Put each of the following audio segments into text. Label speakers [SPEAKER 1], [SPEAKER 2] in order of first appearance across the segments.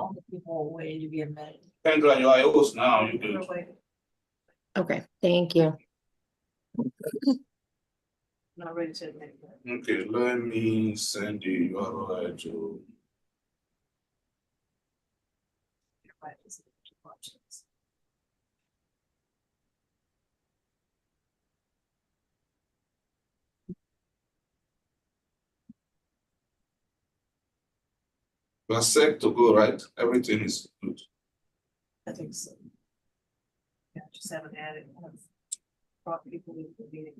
[SPEAKER 1] all the people waiting to be admitted.
[SPEAKER 2] Kendra, you're a host now, you good.
[SPEAKER 3] Okay, thank you.
[SPEAKER 1] Not ready to admit yet.
[SPEAKER 2] Okay, let me send the URL to.
[SPEAKER 1] Everybody's in two options.
[SPEAKER 2] We're set to go, right? Everything is good.
[SPEAKER 1] I think so. Yeah, just haven't added, brought people into the meeting.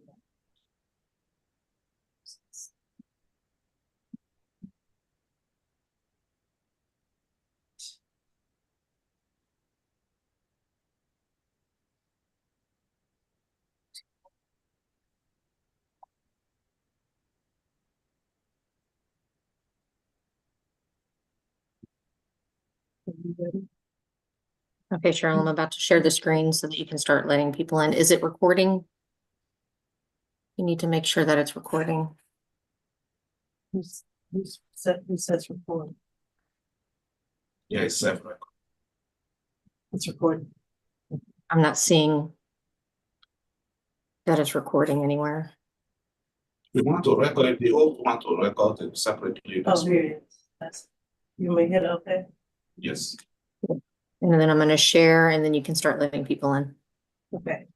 [SPEAKER 3] Okay, Cheryl, I'm about to share the screen so that you can start letting people in. Is it recording? You need to make sure that it's recording.
[SPEAKER 1] Who says record?
[SPEAKER 2] Yeah, it's separate.
[SPEAKER 1] It's recorded.
[SPEAKER 3] I'm not seeing that it's recording anywhere.
[SPEAKER 2] We want to record it, the whole want to record it separately.
[SPEAKER 1] Oh, here it is. That's, you may hit okay.
[SPEAKER 2] Yes.
[SPEAKER 3] And then I'm going to share and then you can start letting people in.
[SPEAKER 1] Okay.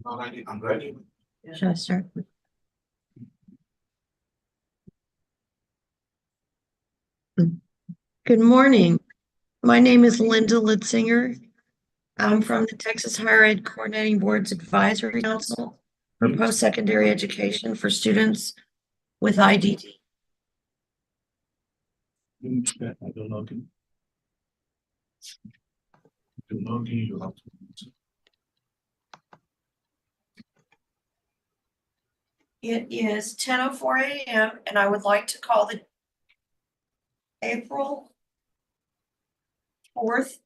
[SPEAKER 2] Alrighty, I'm ready.
[SPEAKER 3] Should I start?
[SPEAKER 4] Good morning. My name is Linda Litzinger. I'm from the Texas Higher Ed Coordinating Board's Advisory Council for Post-Secondary Education for Students with IDD.
[SPEAKER 2] I don't know. You have to.
[SPEAKER 4] It is 10:04 a.m. and I would like to call the April 4th,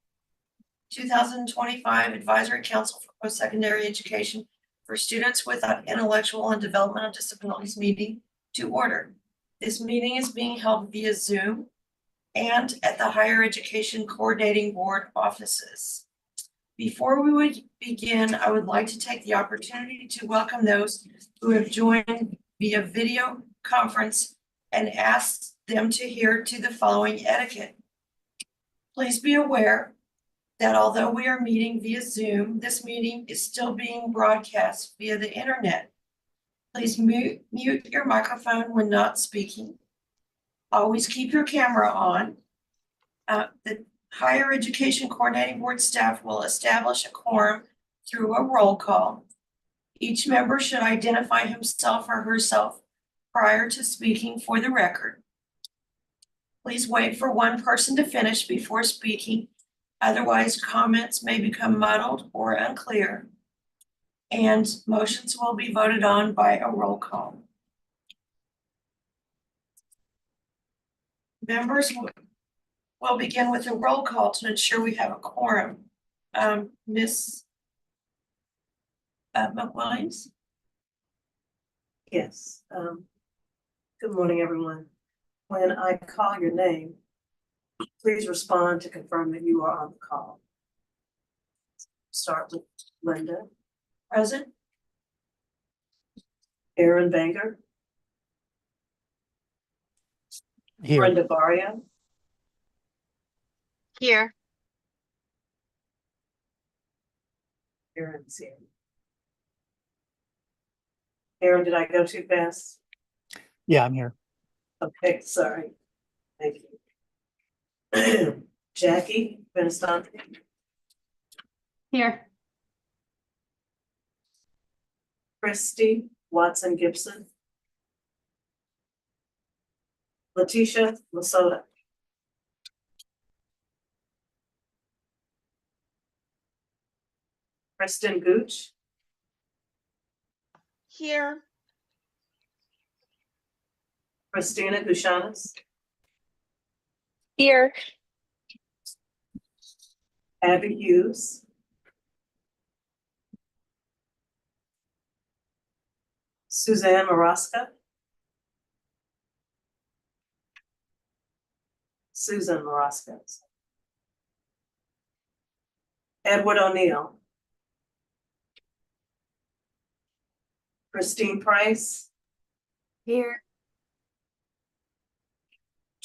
[SPEAKER 4] 2025 Advisory Council for Post-Secondary Education for Students with Intellectual and Developmental Disabilities meeting to order. This meeting is being held via Zoom and at the Higher Education Coordinating Board offices. Before we would begin, I would like to take the opportunity to welcome those who have joined via video conference and ask them to adhere to the following etiquette. Please be aware that although we are meeting via Zoom, this meeting is still being broadcast via the internet. Please mute your microphone when not speaking. Always keep your camera on. The Higher Education Coordinating Board staff will establish a quorum through a roll call. Each member should identify himself or herself prior to speaking for the record. Please wait for one person to finish before speaking. Otherwise, comments may become muddled or unclear, and motions will be voted on by a roll call. Members, we'll begin with a roll call to ensure we have a quorum. Ms. McWilliams?
[SPEAKER 1] Yes, good morning, everyone. When I call your name, please respond to confirm that you are on the call. Start with Linda,
[SPEAKER 4] Present?
[SPEAKER 1] Aaron Banger,
[SPEAKER 5] Here.
[SPEAKER 1] Brenda Barrio,
[SPEAKER 6] Here.
[SPEAKER 1] Aaron's here. Aaron, did I go too fast?
[SPEAKER 5] Yeah, I'm here.
[SPEAKER 1] Okay, sorry. Thank you. Jackie Benestante,
[SPEAKER 6] Here.
[SPEAKER 1] Christy Watson Gibson, Letitia Lasota, Kristen Gooch,
[SPEAKER 6] Here.
[SPEAKER 1] Christina Gushanas,
[SPEAKER 6] Here.
[SPEAKER 1] Abby Hughes, Suzanne Maraska, Susan Maraska, Edward O'Neill, Christine Price,
[SPEAKER 6] Here.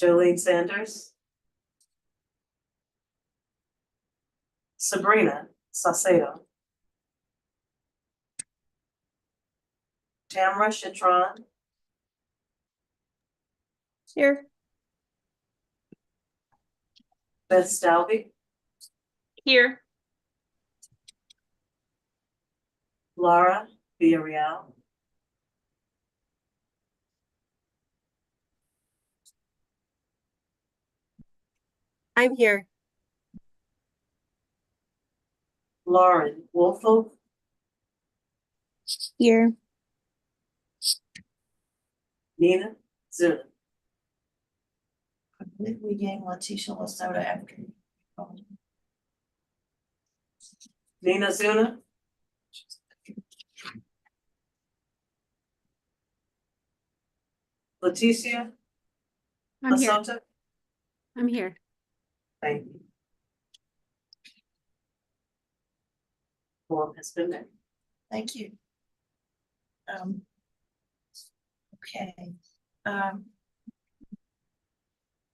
[SPEAKER 1] Jolene Sanders, Sabrina Saucedo, Tamara Chatron,
[SPEAKER 6] Here.
[SPEAKER 1] Beth Stalvey,
[SPEAKER 6] Here.
[SPEAKER 1] Laura Villarreal,
[SPEAKER 6] I'm here.
[SPEAKER 1] Lauren Wolfel,
[SPEAKER 6] Here.
[SPEAKER 1] Nina Zuna.
[SPEAKER 4] I believe we gained Letitia Lasota after.
[SPEAKER 1] Nina Zuna, Leticia
[SPEAKER 6] I'm here.
[SPEAKER 1] Lasota.
[SPEAKER 6] I'm here.
[SPEAKER 1] Thank you. Form has been made.
[SPEAKER 4] Thank you. Okay.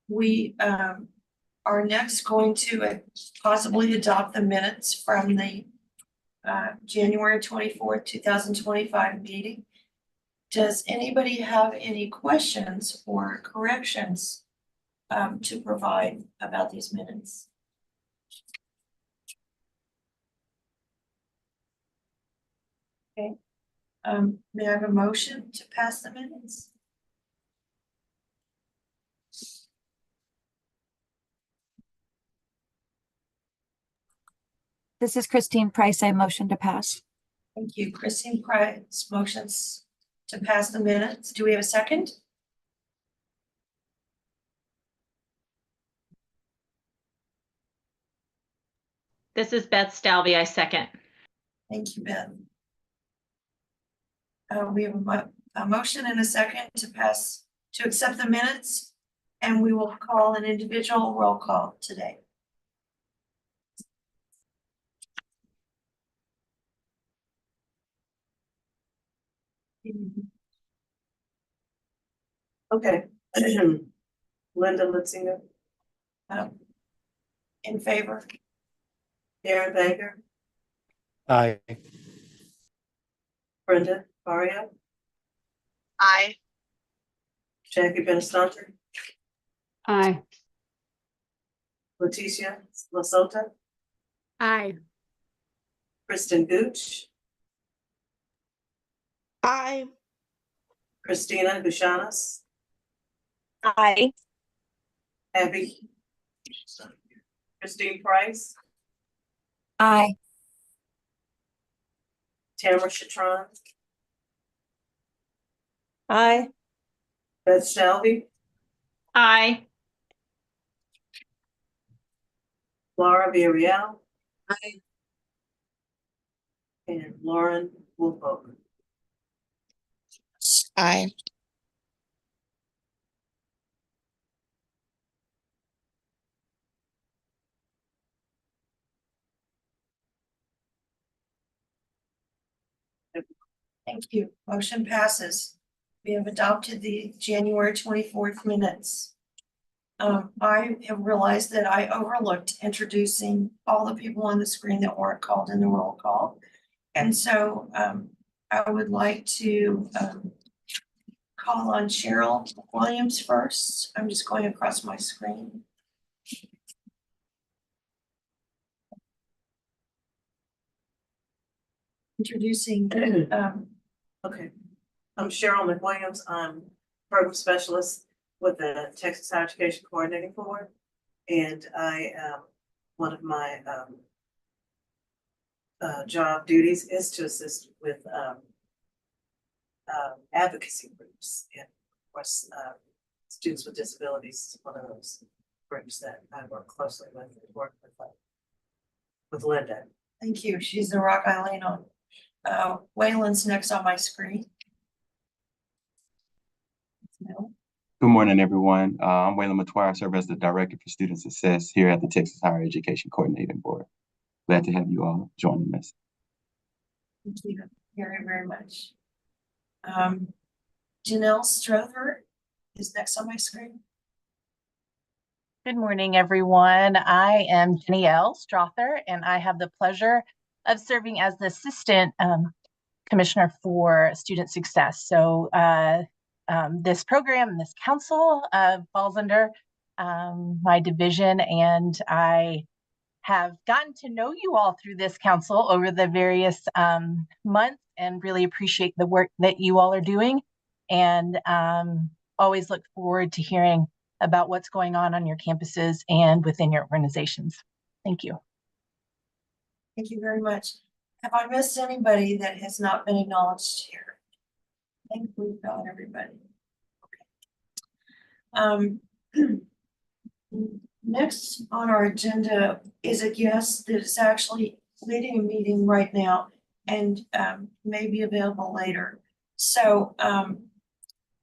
[SPEAKER 4] We are next going to possibly adopt the minutes from the January 24th, 2025 meeting. Does anybody have any questions or corrections to provide about these minutes? Okay, may I have a motion to pass the minutes?
[SPEAKER 7] This is Christine Price. I motion to pass.
[SPEAKER 4] Thank you. Christine Price motions to pass the minutes. Do we have a second?
[SPEAKER 6] This is Beth Stalvey. I second.
[SPEAKER 4] Thank you, Ben. We have a motion and a second to pass, to accept the minutes, and we will call an individual roll call today.
[SPEAKER 1] Okay. Linda Litzinger,
[SPEAKER 4] In favor?
[SPEAKER 1] Aaron Banger,
[SPEAKER 5] Aye.
[SPEAKER 1] Brenda Barrio,
[SPEAKER 6] Aye.
[SPEAKER 1] Jackie Benestante,
[SPEAKER 6] Aye.
[SPEAKER 1] Leticia Lasota,
[SPEAKER 6] Aye.
[SPEAKER 1] Kristen Gooch,
[SPEAKER 6] Aye.
[SPEAKER 1] Christina Gushanas,
[SPEAKER 6] Aye.
[SPEAKER 1] Abby, Christine Price,
[SPEAKER 7] Aye.
[SPEAKER 1] Tamara Chatron,
[SPEAKER 6] Aye.
[SPEAKER 1] Beth Shelby,
[SPEAKER 6] Aye.
[SPEAKER 1] Laura Villarreal,
[SPEAKER 6] Aye.
[SPEAKER 1] and Lauren Wolfoak.
[SPEAKER 6] Aye.
[SPEAKER 4] Thank you. Motion passes. We have adopted the January 24th minutes. I have realized that I overlooked introducing all the people on the screen that weren't called in the roll call. And so, I would like to, call on Cheryl Williams first. I'm just going across my screen. Introducing,
[SPEAKER 1] Okay, I'm Cheryl McWilliams. I'm program specialist with the Texas Higher Education Coordinating Board. And I, one of my, job duties is to assist with, advocacy groups. And of course, students with disabilities is one of those groups that I work closely with and work with Linda.
[SPEAKER 4] thank you. She's the rock I lean on. Waylon's next on my screen. No.
[SPEAKER 8] Good morning, everyone. I'm Waylon Matoir. I serve as the Director for Student Success here at the Texas Higher Education Coordinating Board. Glad to have you all joining us.
[SPEAKER 4] Thank you very, very much. Janelle Strother is next on my screen.
[SPEAKER 9] Good morning, everyone. I am Janielle Strother, and I have the pleasure of serving as the Assistant Commissioner for Student Success. So this program, this council falls under my division, and I have gotten to know you all through this council over the various months and really appreciate the work that you all are doing, and always look forward to hearing about what's going on your campuses and within your organizations. Thank you.
[SPEAKER 4] Thank you very much. Have I missed anybody that has not been acknowledged here? I think we've got everybody. Okay. Next on our agenda is a guest that is actually leading a meeting right now and may be available later. So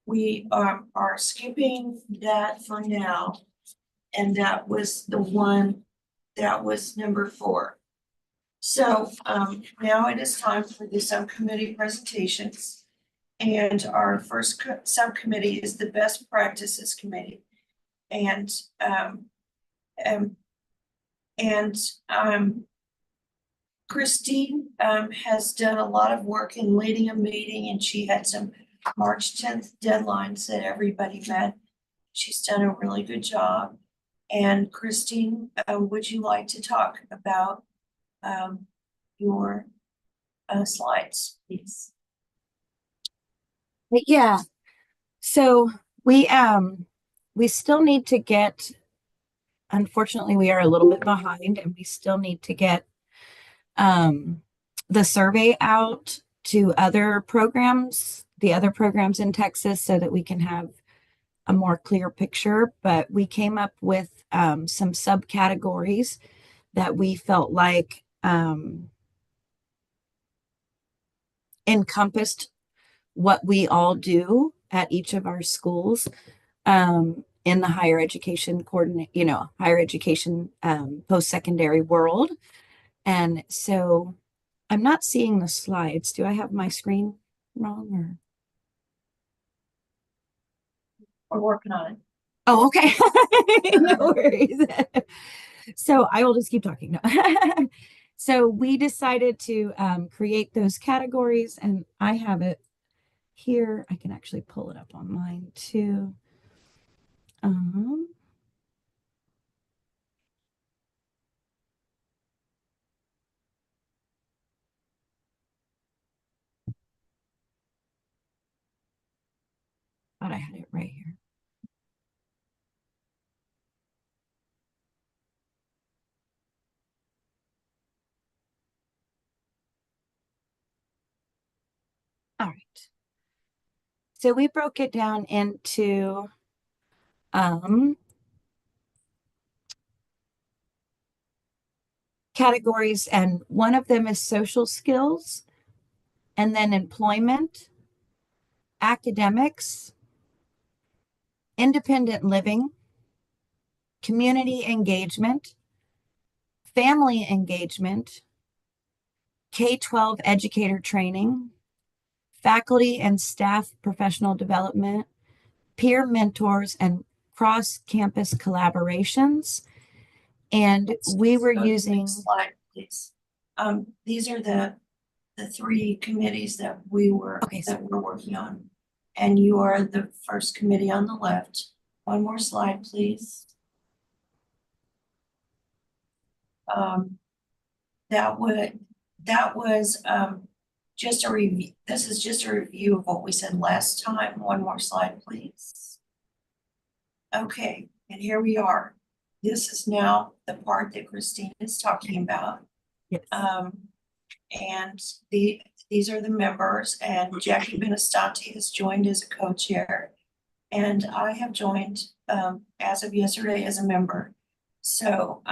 [SPEAKER 4] we are skipping that for now. And that was the one that was number 4. So now it is time for the subcommittee presentations. And our first subcommittee is the Best Practices Committee. And Christine has done a lot of work in leading a meeting, and she had some March 10th deadlines that everybody met. She's done a really good job. And Christine, would you like to talk about your slides, please?
[SPEAKER 7] Yeah. So we still need to get, unfortunately, we are a little bit behind, and we still need to get the survey out to other programs, the other programs in Texas, so that we can have a more clear picture. But we came up with some subcategories that we felt like encompassed what we all do at each of our schools in the higher education higher education post-secondary world. And so I'm not seeing the slides. Do I have my screen wrong or?
[SPEAKER 4] We're working on it.
[SPEAKER 7] Oh, okay. No worries. So I will just keep talking. No. So we decided to create those categories, and I have it here. I can actually pull it up on mine too. Thought I had it right here. All right. So we broke it down into categories, and one of them is social skills, and then employment, academics, independent living, community engagement, family engagement, K-12 educator training, faculty and staff professional development, peer mentors, and cross-campus collaborations. And we were
[SPEAKER 4] Go to the
[SPEAKER 7] using,
[SPEAKER 4] next slide, please. These are the three committees that we're working on. And you are the first committee on the left. One more slide, please. That was just a review. This is just a review of what we said last time. One more slide, please. Okay, and here we are. This is now the part that Christine is talking about.
[SPEAKER 7] yes.
[SPEAKER 4] And these are the members, and Jackie Benestati has joined as a co-chair. And I have joined as of yesterday as a member. So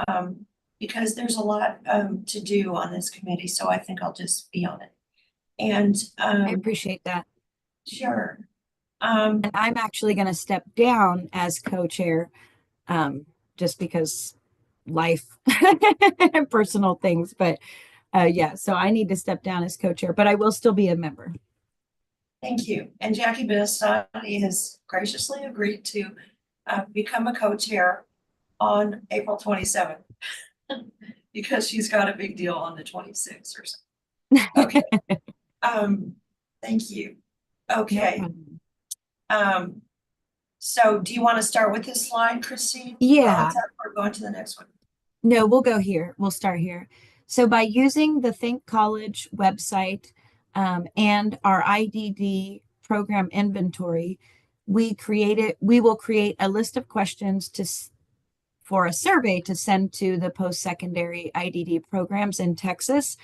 [SPEAKER 4] because there's a lot to do on this committee, so I think I'll just be on it. And
[SPEAKER 7] I appreciate that.
[SPEAKER 4] sure.
[SPEAKER 7] And I'm actually going to step down as co-chair, just because life and personal things. But yeah, so I need to step down as co-chair, but I will still be a member.
[SPEAKER 4] Thank you. And Jackie Benestati has graciously agreed to become a co-chair on April 27th because she's got a big deal on the 26th or something. Okay. Thank you. Okay. So do you want to start with this slide, Christine?
[SPEAKER 7] Yeah.
[SPEAKER 4] Or go on to the next one?
[SPEAKER 7] No, we'll go here. We'll start here. So by using the Think College website and our IDD program inventory, we will create a list of questions for a survey to send to the post-secondary IDD programs in Texas.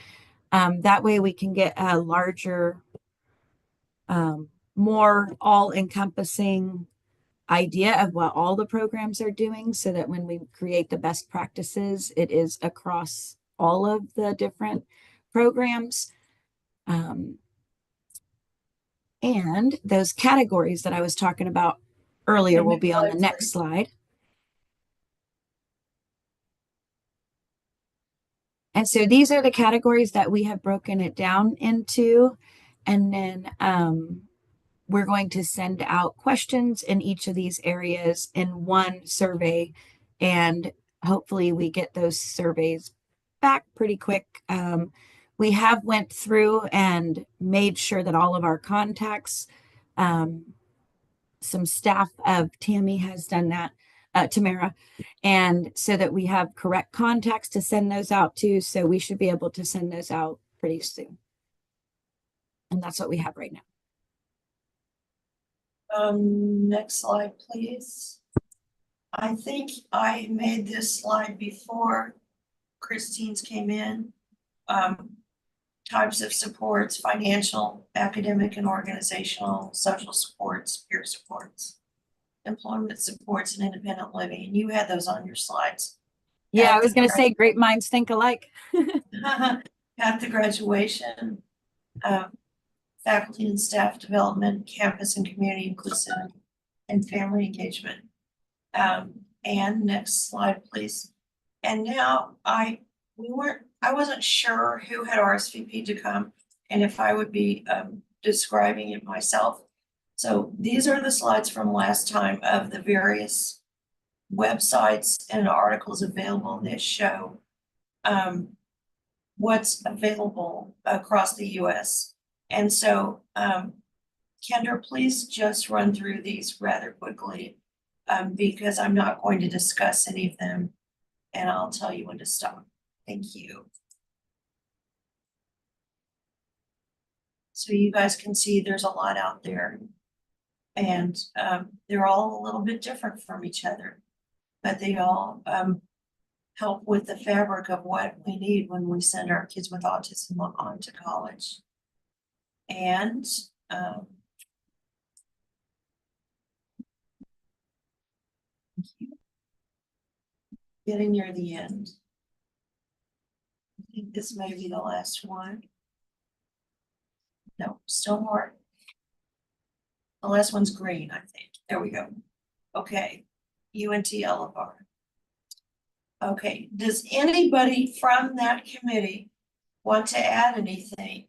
[SPEAKER 7] That way we can get a larger, more all-encompassing idea of what all the programs are doing, so that when we create the best practices, it is across all of the different programs. And those categories that I was talking about earlier will be on the next slide. And so these are the categories that we have broken it down into. And then we're going to send out questions in each of these areas in one survey. And hopefully we get those surveys back pretty quick. We have went through and made sure that all of our contacts, some staff of Tammy has done that, Tamara, and so that we have correct contacts to send those out to. So we should be able to send those out pretty soon. And that's what we have right now.
[SPEAKER 4] Next slide, please. I think I made this slide before Christine's came in. Types of supports: financial, academic and organizational, social supports, peer supports, employment supports, and independent living. And you had those on your slides.
[SPEAKER 7] Yeah, I was going to say great minds think alike.
[SPEAKER 4] At the graduation, faculty and staff development, campus and community inclusion, and family engagement. And next slide, please. And now I wasn't sure who had RSVP'd to come and if I would be describing it myself. So these are the slides from last time of the various websites and articles available that show what's available across the US. And so Kendra, please just run through these rather quickly because I'm not going to discuss any of them, and I'll tell you when to stop. Thank you. So you guys can see there's a lot out there, and they're all a little bit different from each other, but they all help with the fabric of what we need when we send our kids with autism on to college. And getting near the end. I think this may be the last one. No, still more. The last one's green, I think. There we go. Okay, UNT Elevar. Okay, does anybody from that committee want to add anything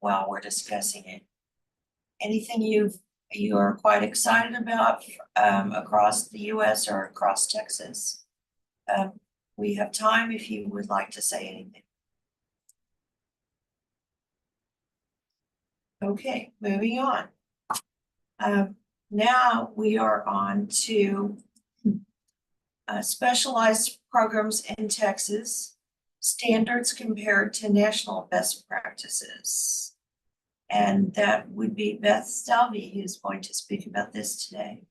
[SPEAKER 4] while we're discussing it? Anything you are quite excited about across the US or across Texas? We have time if you would like to say anything. Okay, moving on. Now we are on to specialized programs in Texas, standards compared to national best practices. And that would be Beth Stalvey who's going to speak about this today.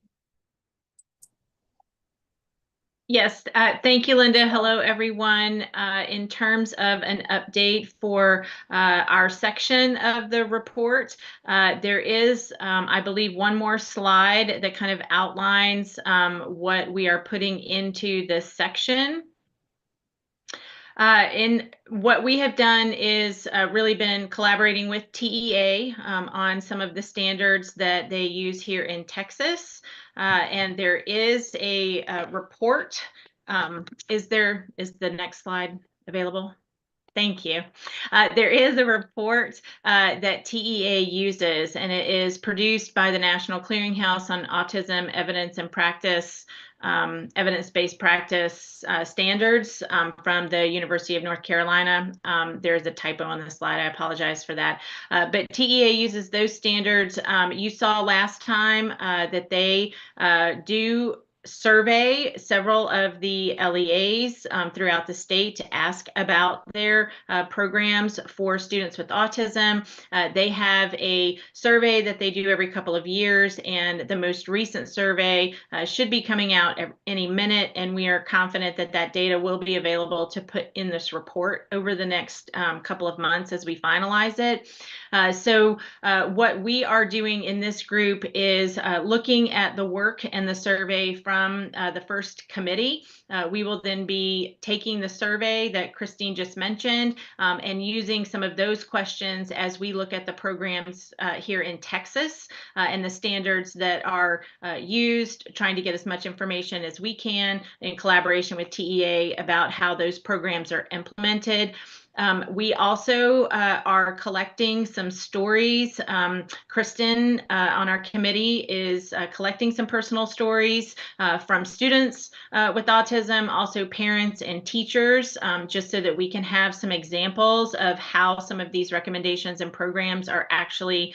[SPEAKER 10] Yes, thank you, Linda. Hello, everyone. In terms of an update for our section of the report, there is, I believe, one more slide that kind of outlines what we are putting into this section. And what we have done is really been collaborating with TEA on some of the standards that they use here in Texas. And there is a report. Is the next slide available? Thank you. There is a report that TEA uses, and it is produced by the National Clearinghouse on Autism Evidence and Practice, evidence-based practice standards from the University of North Carolina. There's a typo on the slide. I apologize for that. But TEA uses those standards. You saw last time that they do survey several of the LEAs throughout the state to ask about their programs for students with autism. They have a survey that they do every couple of years, and the most recent survey should be coming out any minute, and we are confident that that data will be available to put in this report over the next couple of months as we finalize it. So what we are doing in this group is looking at the work and the survey from the first committee. We will then be taking the survey that Christine just mentioned and using some of those questions as we look at the programs here in Texas and the standards that are used, trying to get as much information as we can in collaboration with TEA about how those programs are implemented. We also are collecting some stories. Kristen on our committee is collecting some personal stories from students with autism, also parents and teachers, just so that we can have some examples of how some of these recommendations and programs are actually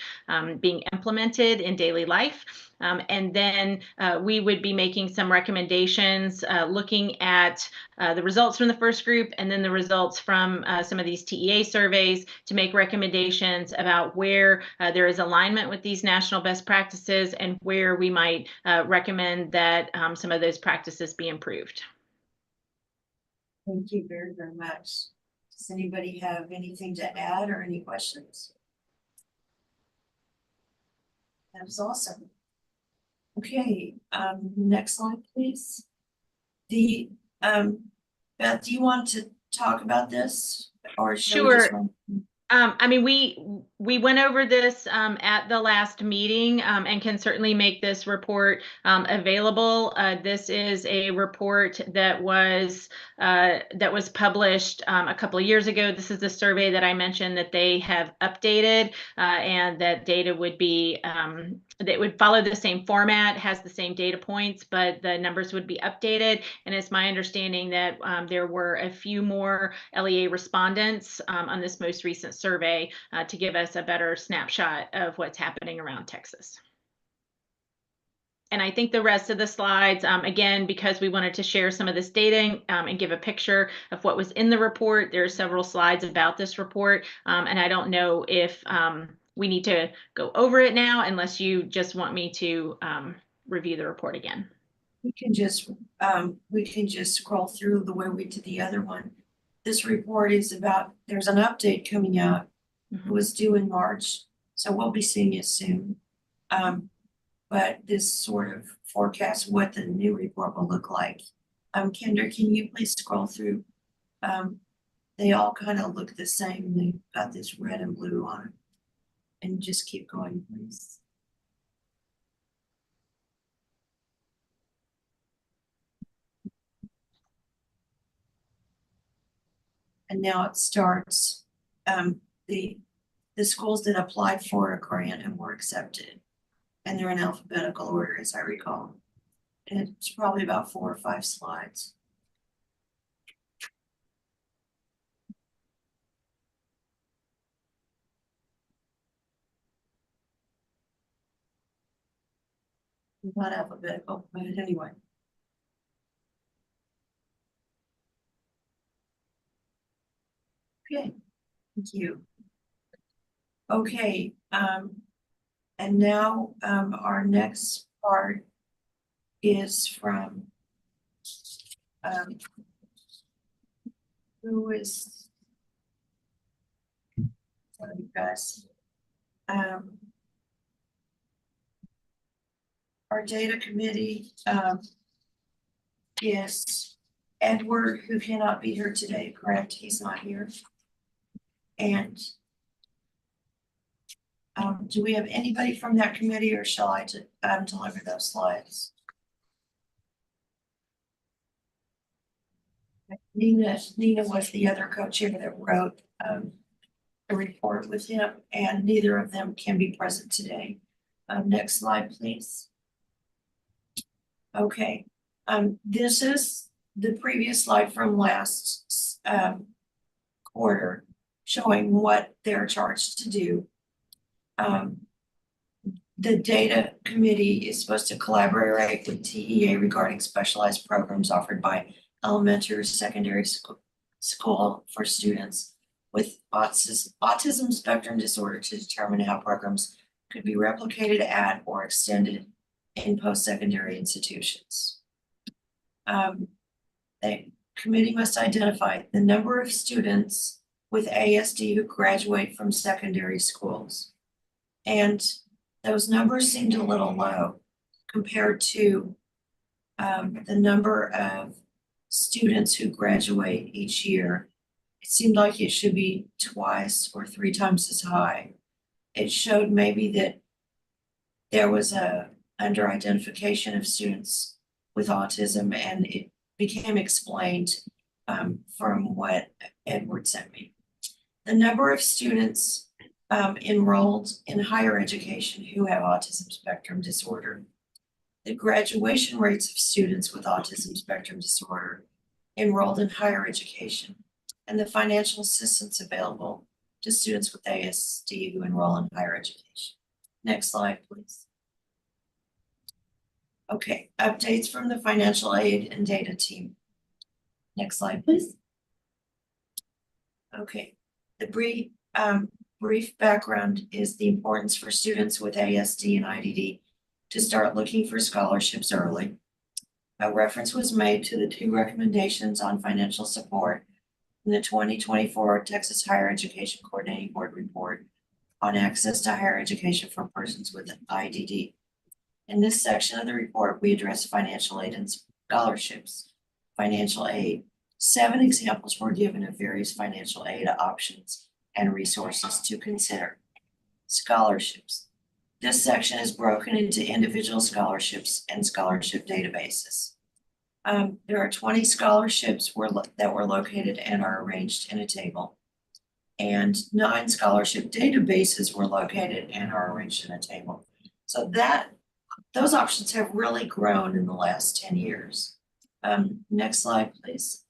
[SPEAKER 10] being implemented in daily life. And then we would be making some recommendations looking at the results from the first group and then the results from some of these TEA surveys to make recommendations about where there is alignment with these national best practices and where we might recommend that some of those practices be improved.
[SPEAKER 4] Thank you very, very much. Does anybody have anything to add or any questions? That was awesome. Okay, next slide, please. The Beth, do you want to talk about this or shall we just
[SPEAKER 10] Sure.
[SPEAKER 4] run?
[SPEAKER 10] I mean, we went over this at the last meeting and can certainly make this report available. This is a report that was published a couple of years ago. This is the survey that I mentioned that they have updated and that data would be that would follow the same format, has the same data points, but the numbers would be updated. And it's my understanding that there were a few more LEA respondents on this most recent survey to give us a better snapshot of what's happening around Texas. And I think the rest of the slides, again, because we wanted to share some of this data and give a picture of what was in the report, there are several slides about this report. And I don't know if we need to go over it now, unless you just want me to review the report again.
[SPEAKER 4] We can just scroll through the way we did the other one. This report is about, there's an update coming out. It was due in March, so we'll be seeing it soon. But this sort of forecasts what the new report will look like. Kendra, can you please scroll through They all kind of look the same. They've got this red and blue on it. And just keep going, please. And now it starts, the schools that applied for a grant and were accepted. And they're in alphabetical order, as I recall. And it's probably about 4 or 5 slides. Not alphabetical, but anyway. Okay, thank you. Okay, and now, our next part is from, who is, sorry, you guys. Our data committee, is Edward, who cannot be here today, correct? He's not here. And do we have anybody from that committee, or shall I deliver those slides? Nina was the other co-chair that wrote a report with him, and neither of them can be present today. Next slide, please. Okay, this is the previous slide from last quarter, showing what they're charged to do. The data committee is supposed to collaborate with TEA regarding specialized programs offered by elementary or secondary school for students with autism spectrum disorder to determine how programs could be replicated at or extended in post-secondary institutions. The committee must identify the number of students with ASD who graduate from secondary schools. And those numbers seemed a little low compared to the number of students who graduate each year. It seemed like it should be 2 or 3 times as high. It showed maybe that there was a under identification of students with autism, and it became explained from what Edward sent me. The number of students enrolled in higher education who have autism spectrum disorder, the graduation rates of students with autism spectrum disorder enrolled in higher education, and the financial assistance available to students with ASD who enroll in higher education. Next slide, please. Okay, updates from the financial aid and data team. Next slide, please. Okay, the brief background is the importance for students with ASD and IDD to start looking for scholarships early. A reference was made to the 2 recommendations on financial support in the 2024 Texas Higher Education Coordinating Board report on access to higher education for persons with IDD. In this section of the report, we address financial aid and scholarships. Financial aid. 7 examples were given of various financial aid options and resources to consider. Scholarships. This section is broken into individual scholarships and scholarship databases. There are 20 scholarships that were located and are arranged in a table, and 9 scholarship databases were located and are arranged in a table. So those options have really grown in the last 10 years. Next slide, please.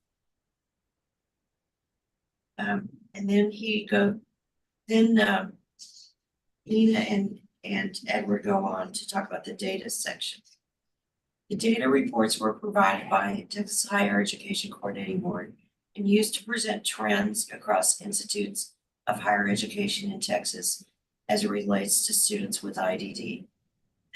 [SPEAKER 4] And then Nina and Edward go on to talk about the data section. The data reports were provided by Texas Higher Education Coordinating Board and used to present trends across institutes of higher education in Texas as it relates to students with IDD.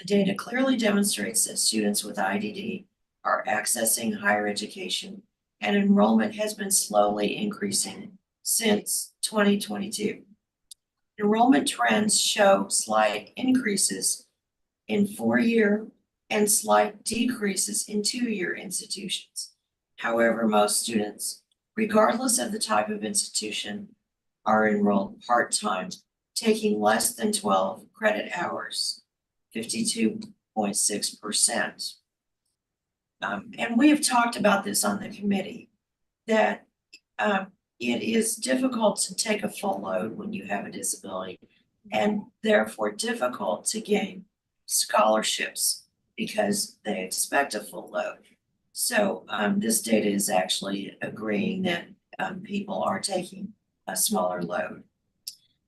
[SPEAKER 4] The data clearly demonstrates that students with IDD are accessing higher education, and enrollment has been slowly increasing since 2022. Enrollment trends show slight increases in 4-year and slight decreases in 2-year institutions. However, most students regardless of the type of institution, are enrolled part-time, taking less than 12 credit hours, 52.6%. And we have talked about this on the committee, that it is difficult to take a full load when you have a disability, and therefore difficult to gain scholarships because they expect a full load. So this data is actually agreeing that people are taking a smaller load.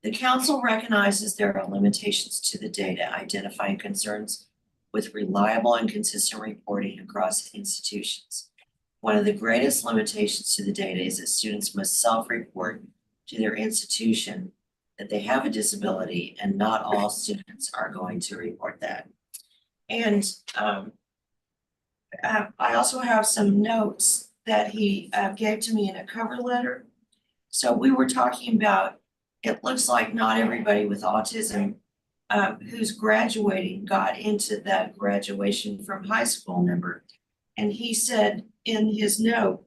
[SPEAKER 4] The council recognizes there are limitations to the data, identifying concerns with reliable and consistent reporting across institutions. One of the greatest limitations to the data is that students must self-report to their institution that they have a disability, and not all students are going to report that. And I also have some notes that he gave to me in a cover letter. So we were talking about, it looks like not everybody with autism who's graduating got into that graduation from high school number. And he said in his note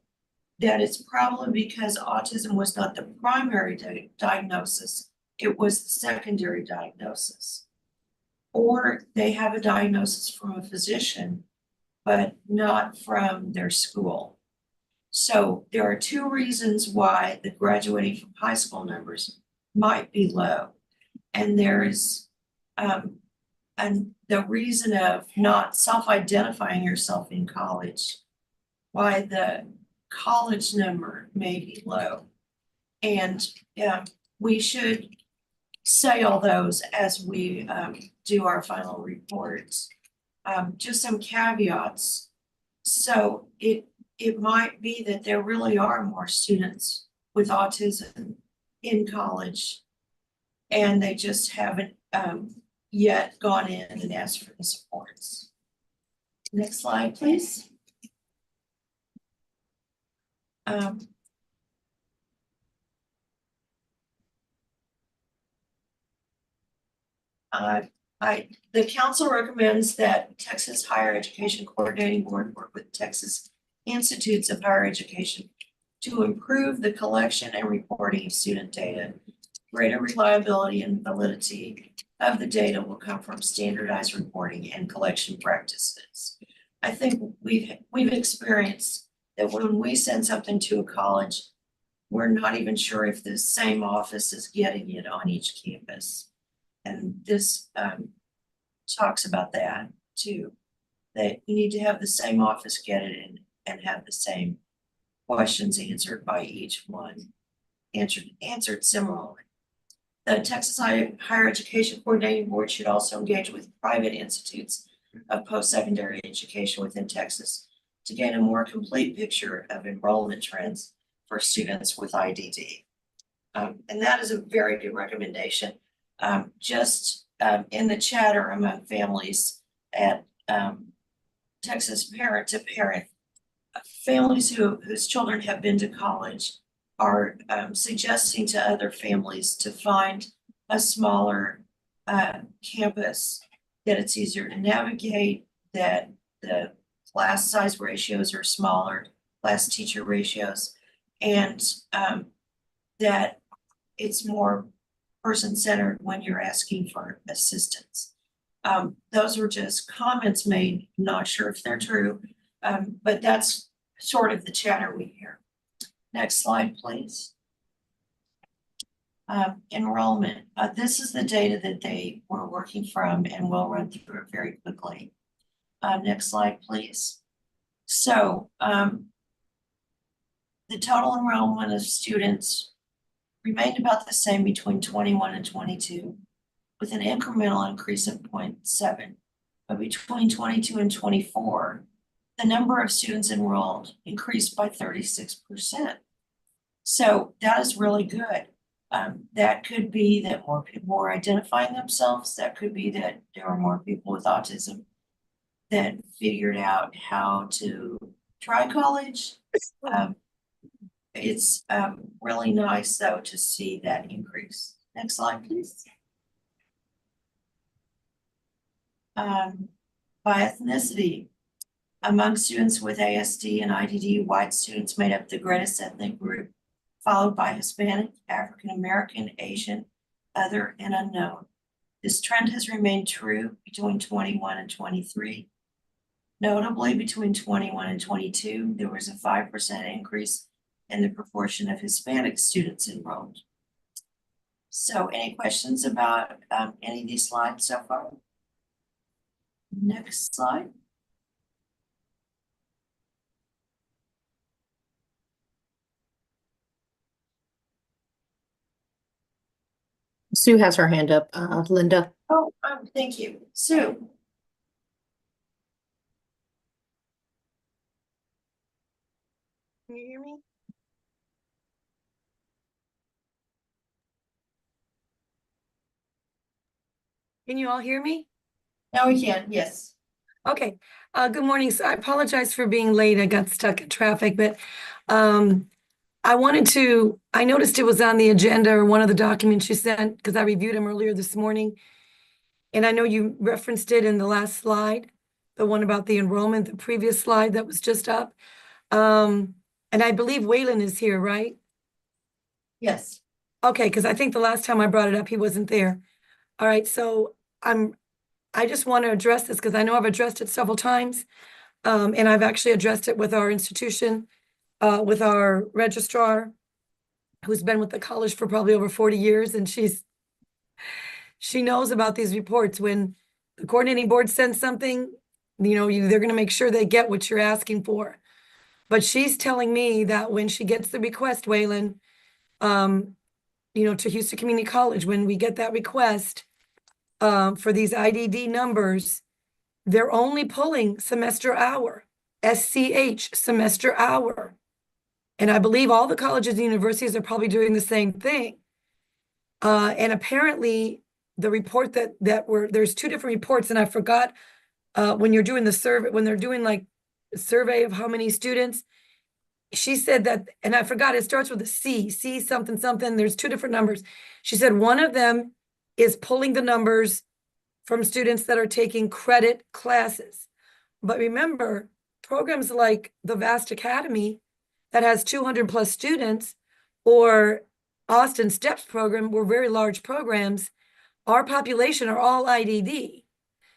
[SPEAKER 4] that it's probably because autism was not the primary diagnosis, it was the secondary diagnosis. Or they have a diagnosis from a physician, but not from their school. So there are two reasons why the graduating from high school numbers might be low. And there is and the reason of not self-identifying yourself in college, why the college number may be low. And we should say all those as we do our final reports. Just some caveats. So it might be that there really are more students with autism in college, and they just haven't yet gone in and asked for the supports. Next slide, please. The council recommends that Texas Higher Education Coordinating Board work with Texas Institutes of Higher Education to improve the collection and reporting of student data. Greater reliability and validity of the data will come from standardized reporting and collection practices. I think we've experienced that when we send something to a college, we're not even sure if the same office is getting it on each campus. And this talks about that too, that we need to have the same office get it and have the same questions answered by each one, answered similarly. The Texas Higher Education Coordinating Board should also engage with private institutes of post-secondary education within Texas to gain a more complete picture of enrollment trends for students with IDD. And that is a very good recommendation. In the chatter among families at Texas Parent to Parent, families whose children have been to college are suggesting to other families to find a smaller campus, that it's easier to navigate, that the class size ratios are smaller, class teacher ratios, and that it's more person-centered when you're asking for assistance. Those were just comments made, not sure if they're true, but that's sort of the chatter we hear. Next slide, please. Enrollment. This is the data that they were working from, and we'll run through it very quickly. Next slide, please. So the total enrollment of students remained about the same between 21 and 22, with an incremental increase of 0.7. But between 22 and 24, the number of students enrolled increased by 36%. So that is really good. That could be that more people were identifying themselves. That could be that there are more people with autism that figured out how to try college. It's really nice, though, to see that increase. Next slide, please. By ethnicity, Among students with ASD and IDD, white students made up the greatest ethnic group, followed by Hispanic, African American, Asian, other, and unknown. This trend has remained true between 21 and 23. Notably, between 21 and 22, there was a 5% increase in the proportion of Hispanic students enrolled. So any questions about any of these slides so far? Next slide.
[SPEAKER 3] Sue has her hand up, Linda.
[SPEAKER 4] Oh, thank you. Sue. Can you hear me?
[SPEAKER 11] Can you all hear me?
[SPEAKER 4] Now we can, yes.
[SPEAKER 11] Okay. Good morning. So I apologize for being late. I got stuck in traffic, but I noticed it was on the agenda or one of the documents you sent because I reviewed them earlier this morning. And I know you referenced it in the last slide, the one about the enrollment, the previous slide that was just up. And I believe Waylon is here, right?
[SPEAKER 4] Yes.
[SPEAKER 11] Okay, because I think the last time I brought it up, he wasn't there. All right, so I just want to address this because I know I've addressed it several times. And I've actually addressed it with our institution, with our registrar, who's been with the college for probably over 40 years, and she knows about these reports. When the coordinating board sends something, they're going to make sure they get what you're asking for. But she's telling me that when she gets the request, Waylon, to Houston Community College, when we get that request for these IDD numbers, they're only pulling semester hour, SCH, semester hour. And I believe all the colleges and universities are probably doing the same thing. And apparently the report there's two different reports, and I forgot when you're doing the survey, when they're doing like a survey of how many students, she said that, and I forgot, it starts with a C something, something. There's two different numbers. She said one of them is pulling the numbers from students that are taking credit classes. But remember, programs like the Vast Academy that has 200 plus students, or Austin Steps program, were very large programs. Our population are all IDD.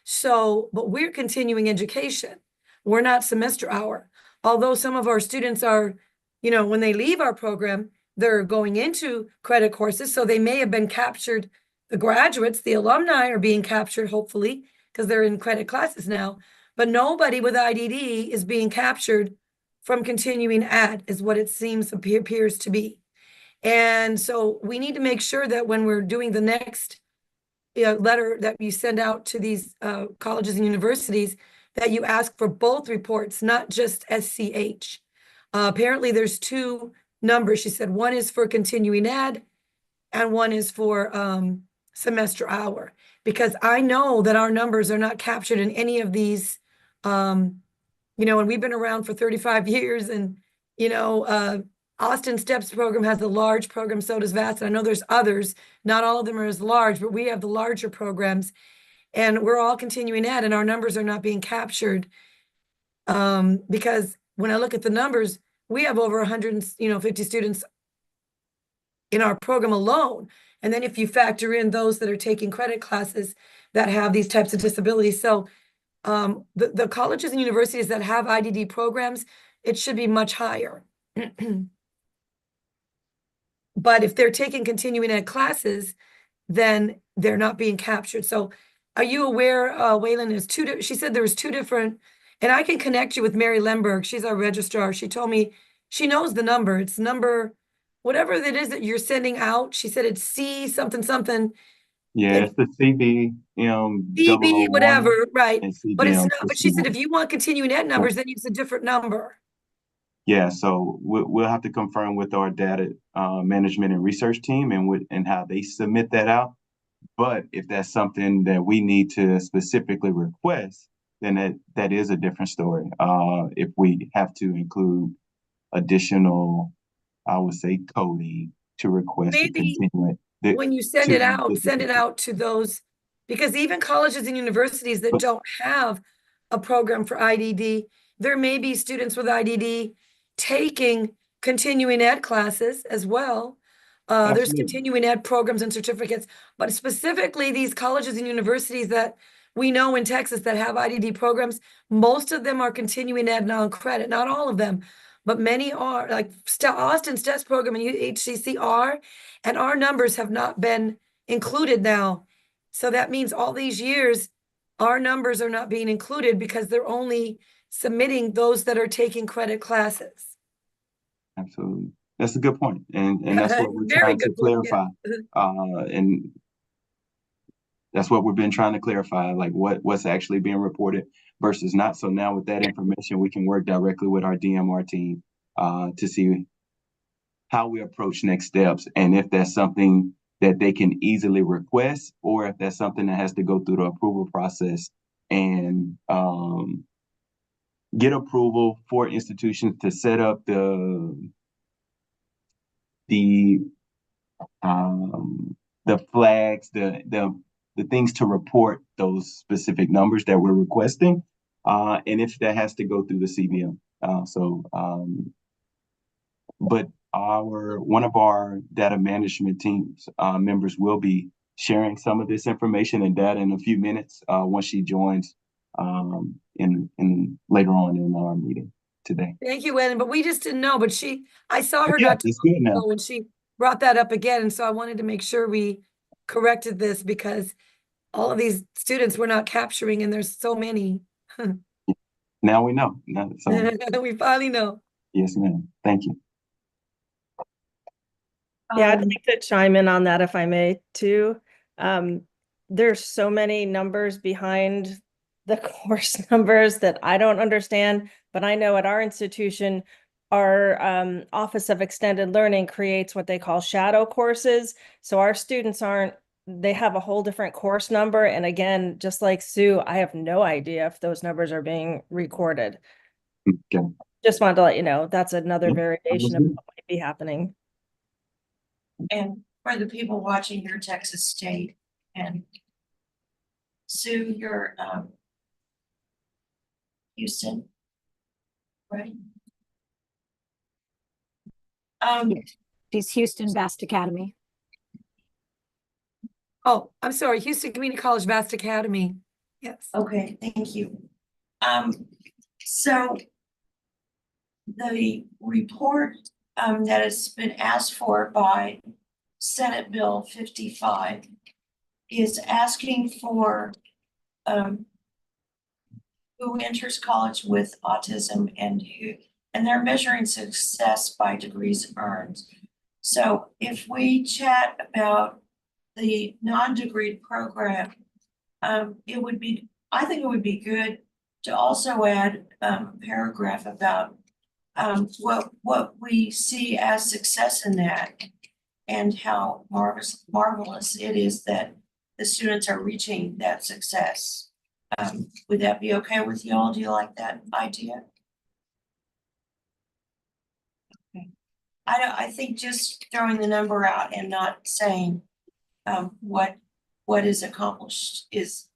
[SPEAKER 11] So, but we're continuing education. We're not semester hour. Although some of our students are, when they leave our program, they're going into credit courses. So they may have been captured. The graduates, the alumni are being captured, hopefully, because they're in credit classes now. But nobody with IDD is being captured from continuing ed, is what it appears to be. And so we need to make sure that when we're doing the next letter that you send out to these colleges and universities, that you ask for both reports, not just SCH. Apparently there's two numbers. She said one is for continuing ed and one is for semester hour, because I know that our numbers are not captured in any of these, and we've been around for 35 years, and, Austin Steps program has a large program, so does VAST. I know there's others, not all of them are as large, but we have the larger programs, and we're all continuing ed, and our numbers are not being captured. Because when I look at the numbers, we have over 150 students in our program alone. And then if you factor in those that are taking credit classes that have these types of disabilities. So the colleges and universities that have IDD programs, it should be much higher. But if they're taking continuing ed classes, then they're not being captured. So are you aware, Waylon, she said there was two different, and I can connect you with Mary Lemberg. She's our registrar. She told me she knows the number. It's number, whatever it is that you're sending out. She said it's C something, something.
[SPEAKER 8] Yeah, it's the CB,
[SPEAKER 11] DB, whatever, right.
[SPEAKER 8] and
[SPEAKER 11] But it's
[SPEAKER 8] CBM.
[SPEAKER 11] not, but she said if you want continuing ed numbers, then it's a different number.
[SPEAKER 8] Yeah, so we'll have to confirm with our data management and research team and how they submit that out. But if that's something that we need to specifically request, then that is a different story. If we have to include additional, I would say, coding to request to
[SPEAKER 11] Maybe
[SPEAKER 8] continue it.
[SPEAKER 11] when you send it out to those, because even colleges and universities that don't have a program for IDD, there may be students with IDD taking continuing ed classes as well. There's
[SPEAKER 8] Absolutely.
[SPEAKER 11] continuing ed programs and certificates, but specifically these colleges and universities that we know in Texas that have IDD programs, most of them are continuing ed non-credit, not all of them, but many are, like Austin STEP's program and HCC are, and our numbers have not been included now. So that means all these years, our numbers are not being included because they're only submitting those that are taking credit classes.
[SPEAKER 8] Absolutely. That's a good point. And that's what we're
[SPEAKER 11] Very
[SPEAKER 8] trying to
[SPEAKER 11] good point, yeah.
[SPEAKER 8] clarify. And that's what we've been trying to clarify, like what's actually being reported versus not. So now with that information, we can work directly with our DMR team to see how we approach next steps and if that's something that they can easily request or if that's something that has to go through the approval process and get approval for institutions to set up the flags, the things to report those specific numbers that we're requesting, and if that has to go through the CBM. But one of our data management teams members will be sharing some of this information and data in a few minutes once she joins in later on in our meeting today.
[SPEAKER 11] Thank you, Ellen, but we just didn't know, but I saw her
[SPEAKER 8] Yeah,
[SPEAKER 11] not too
[SPEAKER 8] it's good
[SPEAKER 11] long
[SPEAKER 8] now.
[SPEAKER 11] ago when she brought that up again, and so I wanted to make sure we corrected this because all of these students we're not capturing, and there's so many.
[SPEAKER 8] Now we know. So,
[SPEAKER 11] We finally know.
[SPEAKER 8] yes, ma'am. Thank you.
[SPEAKER 12] Yeah, I'd like to chime in on that if I may too. There's so many numbers behind the course numbers that I don't understand, but I know at our institution, our Office of Extended Learning creates what they call shadow courses. So our students they have a whole different course number. And again, just like Sue, I have no idea if those numbers are being recorded.
[SPEAKER 8] Okay.
[SPEAKER 12] Just wanted to let you know, that's another
[SPEAKER 8] Yep,
[SPEAKER 12] variation of
[SPEAKER 8] understood.
[SPEAKER 12] what might be happening.
[SPEAKER 4] And for the people watching your Texas State and Sue, you're Houston, right?
[SPEAKER 7] Yes. She's Houston Vast Academy.
[SPEAKER 11] Oh, I'm sorry, Houston Community College Vast Academy. Yes.
[SPEAKER 4] Okay, thank you. So the report that has been asked for by Senate Bill 55 is asking for who enters college with autism and they're measuring success by degrees earned. So if we chat about the non-degree program, I think it would be good to also add a paragraph about what we see as success in that and how marvelous it is that the students are reaching that success. Would that be okay with you all? Do you like that idea? Okay. I think just throwing the number out and not saying what is accomplished is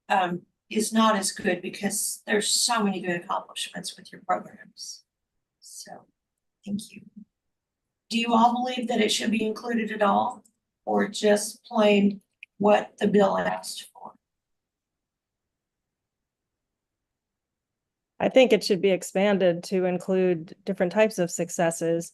[SPEAKER 4] not as good because there's so many good accomplishments with your programs. So, thank you. Do you all believe that it should be included at all or just plain what the bill asked for?
[SPEAKER 12] I think it should be expanded to include different types of successes.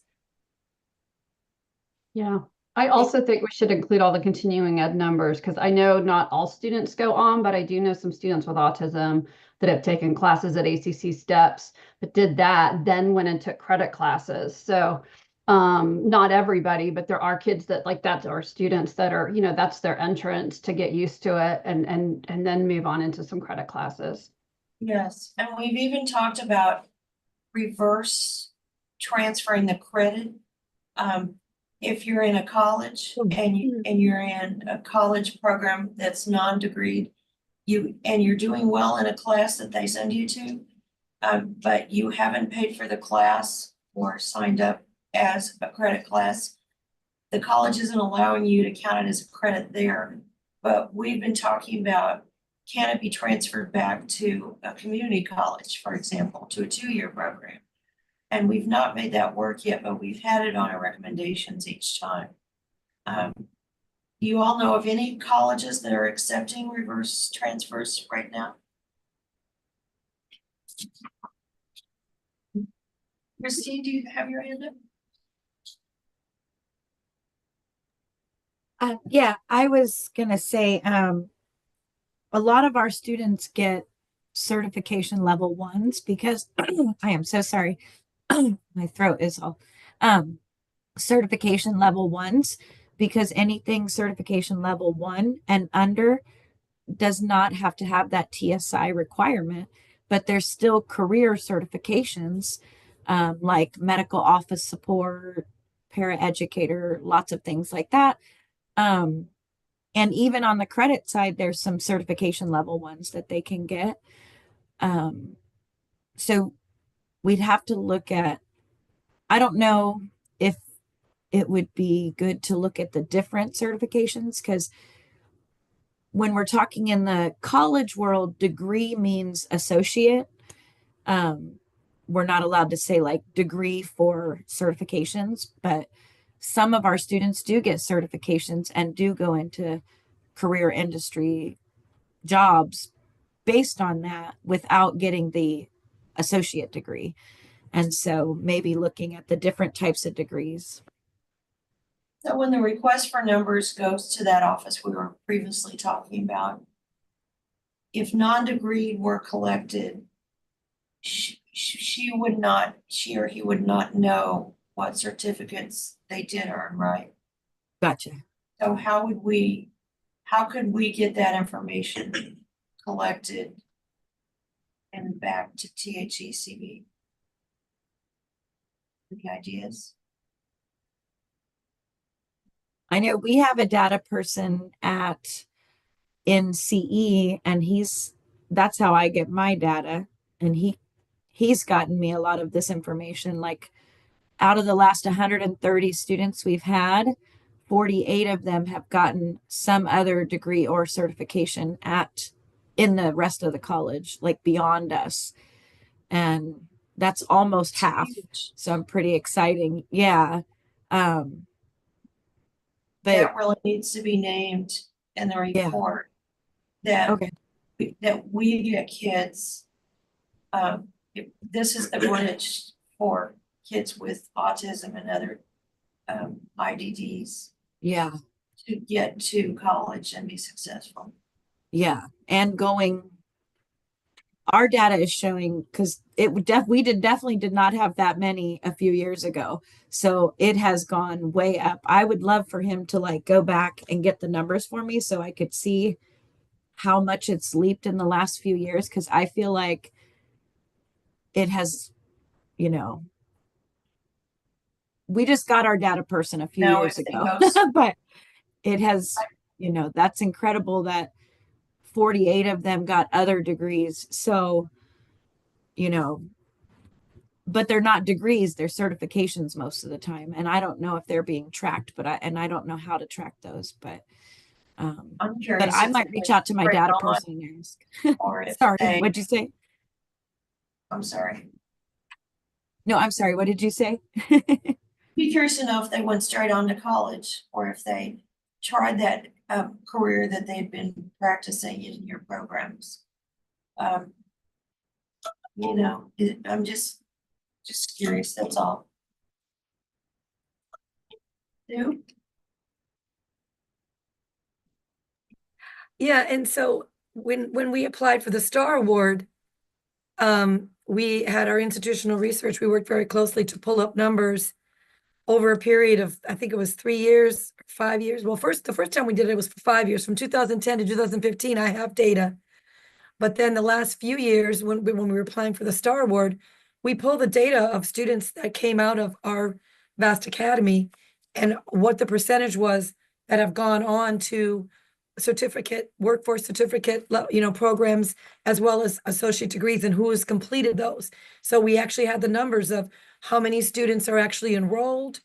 [SPEAKER 6] Yeah, I also think we should include all the continuing ed numbers because I know not all students go on, but I do know some students with autism that have taken classes at ACC Steps, but did that, then went and took credit classes. So not everybody, but there are kids that that's our students that are, that's their entrance to get used to it and then move on into some credit classes.
[SPEAKER 4] Yes, and we've even talked about reverse transferring the credit. If you're in a college and you're in a college program that's non-degreed, you're doing well in a class that they send you to, but you haven't paid for the class or signed up as a credit class, the college isn't allowing you to count it as a credit there. But we've been talking about can it be transferred back to a community college, for example, to a 2-year program? And we've not made that work yet, but we've had it on our recommendations each time. You all know of any colleges that are accepting reverse transfers right now? Christine, do you have your hand up?
[SPEAKER 7] Yeah, I was gonna say, a lot of our students get certification level ones because I am so sorry. My throat is all certification level ones because anything certification level 1 and under does not have to have that TSI requirement, but there's still career certifications like medical office support, paraeducator, lots of things like that. And even on the credit side, there's some certification level ones that they can get. So we'd have to look at, I don't know if it would be good to look at the different certifications because when we're talking in the college world, degree means associate. We're not allowed to say like degree for certifications, but some of our students do get certifications and do go into career industry jobs based on that without getting the associate degree. And so maybe looking at the different types of degrees.
[SPEAKER 4] So when the request for numbers goes to that office we were previously talking about, if non-degree were collected, she or he would not know what certificates they did earn, right?
[SPEAKER 7] Gotcha.
[SPEAKER 4] So how could we get that information collected and back to THECB? Any ideas?
[SPEAKER 7] I know we have a data person in CE and that's how I get my data. And he's gotten me a lot of this information. Like out of the last 130 students we've had, 48 of them have gotten some other degree or certification in the rest of the college, like beyond us. And that's almost half. So I'm pretty exciting. Yeah. But
[SPEAKER 4] That really needs to be named in the
[SPEAKER 7] Yeah.
[SPEAKER 4] report. That
[SPEAKER 7] okay.
[SPEAKER 4] we get kids. This is the bridge for kids with autism and other IDDs
[SPEAKER 7] Yeah.
[SPEAKER 4] to get to college and be successful.
[SPEAKER 7] Yeah. And our data is showing because we definitely did not have that many a few years ago. So it has gone way up. I would love for him to like go back and get the numbers for me so I could see how much it's leaped in the last few years. Cause I feel like it has, we just got our data person a few
[SPEAKER 4] Now
[SPEAKER 7] years
[SPEAKER 4] if it
[SPEAKER 7] ago,
[SPEAKER 4] goes-
[SPEAKER 7] but it has, that's incredible that 48 of them got other degrees. So, but they're not degrees, they're certifications most of the time. And I don't know if they're being tracked, I don't know how to track those, but
[SPEAKER 4] I'm curious.
[SPEAKER 7] I
[SPEAKER 4] if
[SPEAKER 7] might
[SPEAKER 4] they
[SPEAKER 7] reach out to my
[SPEAKER 4] break
[SPEAKER 7] data
[SPEAKER 4] on,
[SPEAKER 7] person and ask.
[SPEAKER 4] or if
[SPEAKER 7] Sorry,
[SPEAKER 4] they,
[SPEAKER 7] what'd you say?
[SPEAKER 4] I'm sorry.
[SPEAKER 7] No, I'm sorry, what did you say?
[SPEAKER 4] Be curious to know if they went straight on to college or if they tried that career that they'd been practicing in your programs. I'm just curious, that's all. Sue?
[SPEAKER 11] Yeah, and so when we applied for the Star Award, we had our institutional research. We worked very closely to pull up numbers over a period of, I think it was 3 years, 5 years. Well, the first time we did it was for 5 years, from 2010 to 2015. I have data. But then the last few years, when we were applying for the Star Award, we pulled the data of students that came out of our vast academy and what the percentage was that have gone on to workforce certificate, programs, as well as associate degrees, and who has completed those. So we actually had the numbers of how many students are actually enrolled,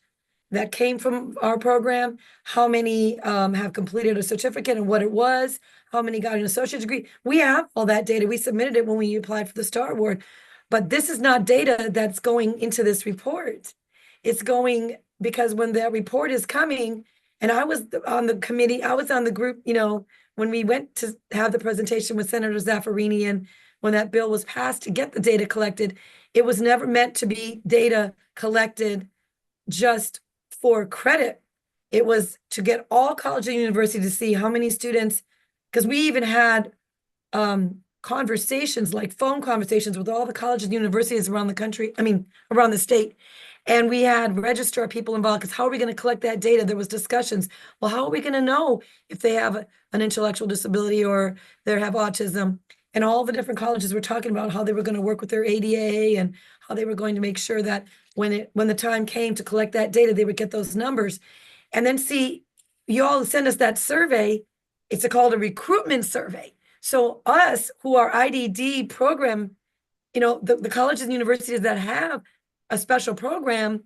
[SPEAKER 11] that came from our program, how many have completed a certificate and what it was, how many got an associate's degree. We have all that data. We submitted it when we applied for the STAR Award. But this is not data that's going into this report. It's going because when that report is coming, and I was on the committee, I was on the group, when we went to have the presentation with Senator Zaffarini and when that bill was passed to get the data collected, it was never meant to be data collected just for credit. It was to get all colleges and universities to see how many students, because we even had conversations, like phone conversations with all the colleges and universities around the country, around the state. And we had registrar people involved, because how are we going to collect that data? There was discussions. Well, how are we going to know if they have an intellectual disability or they have autism? And all the different colleges were talking about how they were going to work with their ADA and how they were going to make sure that when the time came to collect that data, they would get those numbers. And then see, you all send us that survey. It's called a recruitment survey. So us who are IDD program, the colleges and universities that have a special program,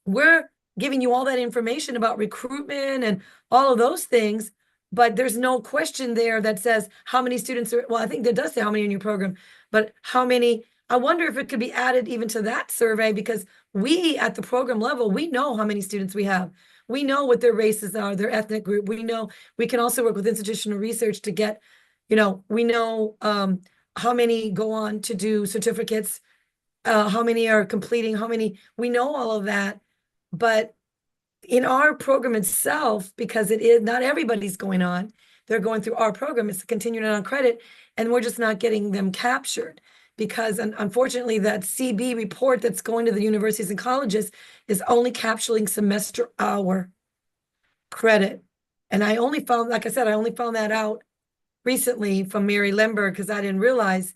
[SPEAKER 11] we're giving you all that information about recruitment and all of those things, but there's no question there that says how many students are, well, I think that does say how many in your program, but how many, I wonder if it could be added even to that survey, because we at the program level, we know how many students we have. We know what their races are, their ethnic group. We know we can also work with institutional research to get, we know how many go on to do certificates, how many are completing, we know all of that. But in our program itself, because it is not everybody's going on, they're going through our program, it's continuing on credit, and we're just not getting them captured. Because unfortunately, that CB report that's going to the universities and colleges is only capturing semester hour credit. And I only found, like I said, I only found that out recently from Mary Lemberg, because I didn't realize,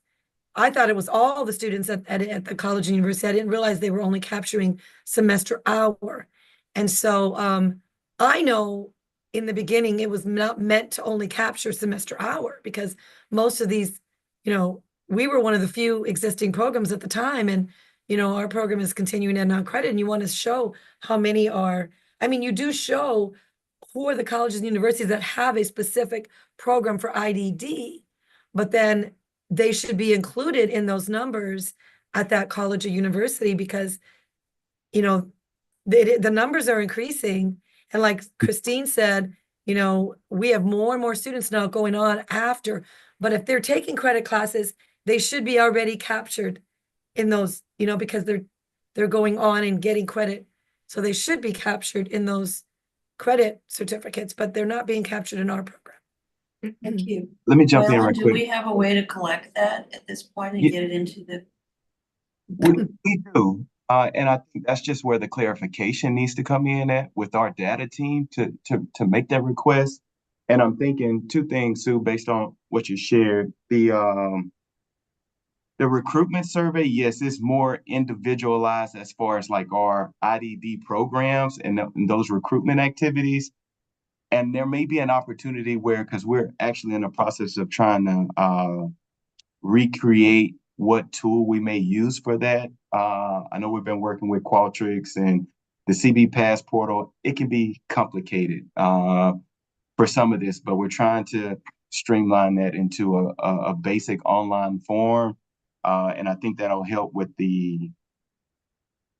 [SPEAKER 11] I thought it was all the students at the college and university. I didn't realize they were only capturing semester hour. And so I know in the beginning it was not meant to only capture semester hour, because most of these, we were one of the few existing programs at the time, and our program is continuing and on credit, and you want to show how many are, you do show who are the colleges and universities that have a specific program for IDD, but then they should be included in those numbers at that college or university, because the numbers are increasing. And like Christine said, we have more and more students now going on after, but if they're taking credit classes, they should be already captured in those, because they're going on and getting credit. So they should be captured in those credit certificates, but they're not being captured in our program.
[SPEAKER 4] Thank you.
[SPEAKER 8] Let me jump in
[SPEAKER 4] Well,
[SPEAKER 8] right
[SPEAKER 4] do
[SPEAKER 8] quick.
[SPEAKER 4] we have a way to collect that at this point and
[SPEAKER 8] Ye-
[SPEAKER 4] get it into the?
[SPEAKER 8] We do. And I think that's just where the clarification needs to come in at with our data team to make that request. And I'm thinking two things, Sue, based on what you shared. The recruitment survey, yes, it's more individualized as far as like our IDD programs and those recruitment activities. And there may be an opportunity where, because we're actually in the process of trying to recreate what tool we may use for that. I know we've been working with Qualtrics and the CB Pass portal. It can be complicated for some of this, but we're trying to streamline that into a basic online form. And I think that'll help with the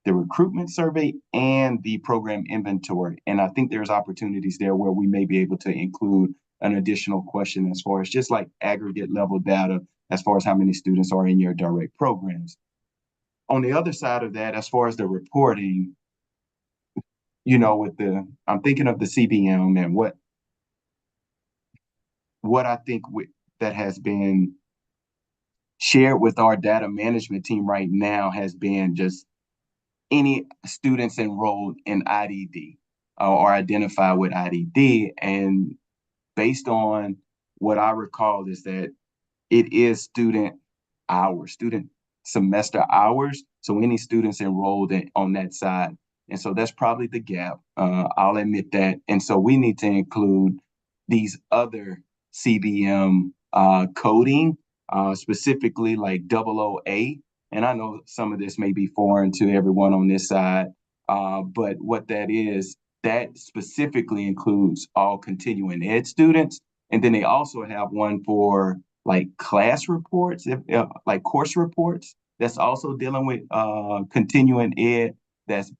[SPEAKER 8] recruitment survey and the program inventory. And I think there's opportunities there where we may be able to include an additional question as far as just like aggregate level data, as far as how many students are in your direct programs. On the other side of that, as far as the reporting, I'm thinking of the CBM and what I think that has been shared with our data management team right now has been just any students enrolled in IDD or identified with IDD. And based on what I recall is that it is student semester hours. So any students enrolled on that side. And so that's probably the gap. I'll admit that. And so we need to include these other CBM coding, specifically like 00A. And I know some of this may be foreign to everyone on this side, But what that specifically includes all continuing ed students. And then they also have one for like class reports, like course reports, that's also dealing with continuing ed. That's,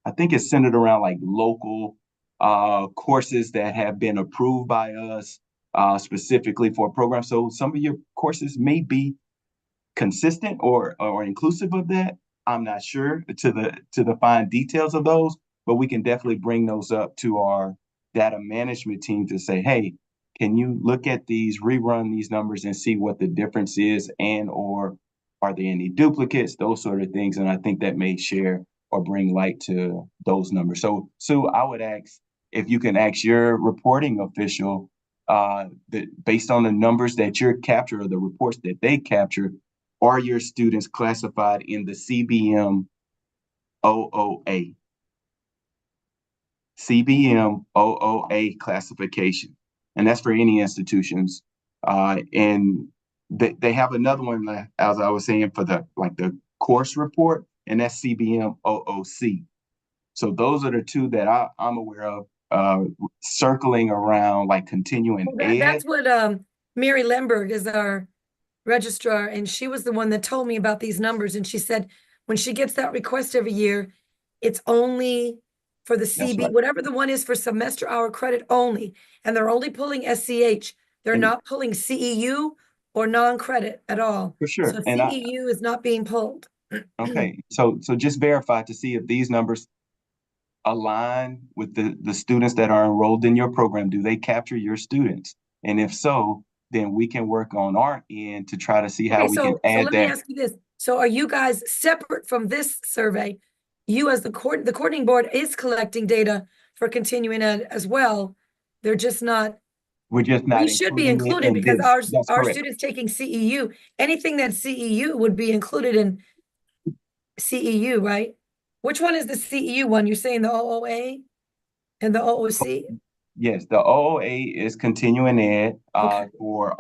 [SPEAKER 8] I think it's centered around like local courses that have been approved by us specifically for a program. So some of your courses may be consistent or inclusive of that. I'm not sure to the fine details of those, but we can definitely bring those up to our data management team to say, hey, can you look at these, rerun these numbers and see what the difference is, and or are there any duplicates, those sort of things. And I think that may share or bring light to those numbers. So Sue, I would ask if you can ask your reporting official that based on the numbers that you're captured or the reports that they capture, are your students classified in the CBM OOA? CBM OOA classification. And that's for any institutions. And they have another one, as I was saying, for the course report, and that's CBM OOC. So those are the two that I'm aware of, circling around like continuing ed.
[SPEAKER 11] That's what Mary Lemberg is our registrar, and she was the one that told me about these numbers. And she said when she gets that request every year, it's only for the CB,
[SPEAKER 8] right.
[SPEAKER 11] Whatever the one is for semester hour credit only, and they're only pulling SCH. They're not pulling CEU or non-credit at all.
[SPEAKER 8] For sure.
[SPEAKER 11] So
[SPEAKER 8] And
[SPEAKER 11] CEU is not being pulled.
[SPEAKER 8] okay, so just verify to see if these numbers align with the students that are enrolled in your program. Do they capture your students? And if so, then we can work on our end to try to see how we can add
[SPEAKER 11] let
[SPEAKER 8] that.
[SPEAKER 11] me ask you this. So are you guys separate from this survey? You as the coordinating board is collecting data for continuing ed as well. They're just not.
[SPEAKER 8] We're just not
[SPEAKER 11] We should be
[SPEAKER 8] including it
[SPEAKER 11] included
[SPEAKER 8] in
[SPEAKER 11] because
[SPEAKER 8] this. That's
[SPEAKER 11] our
[SPEAKER 8] correct.
[SPEAKER 11] students taking CEU, anything that's CEU would be included in CEU, right? Which one is the CEU one? You're saying the OOA and the OOC?
[SPEAKER 8] Yes, the OOA is continuing ed for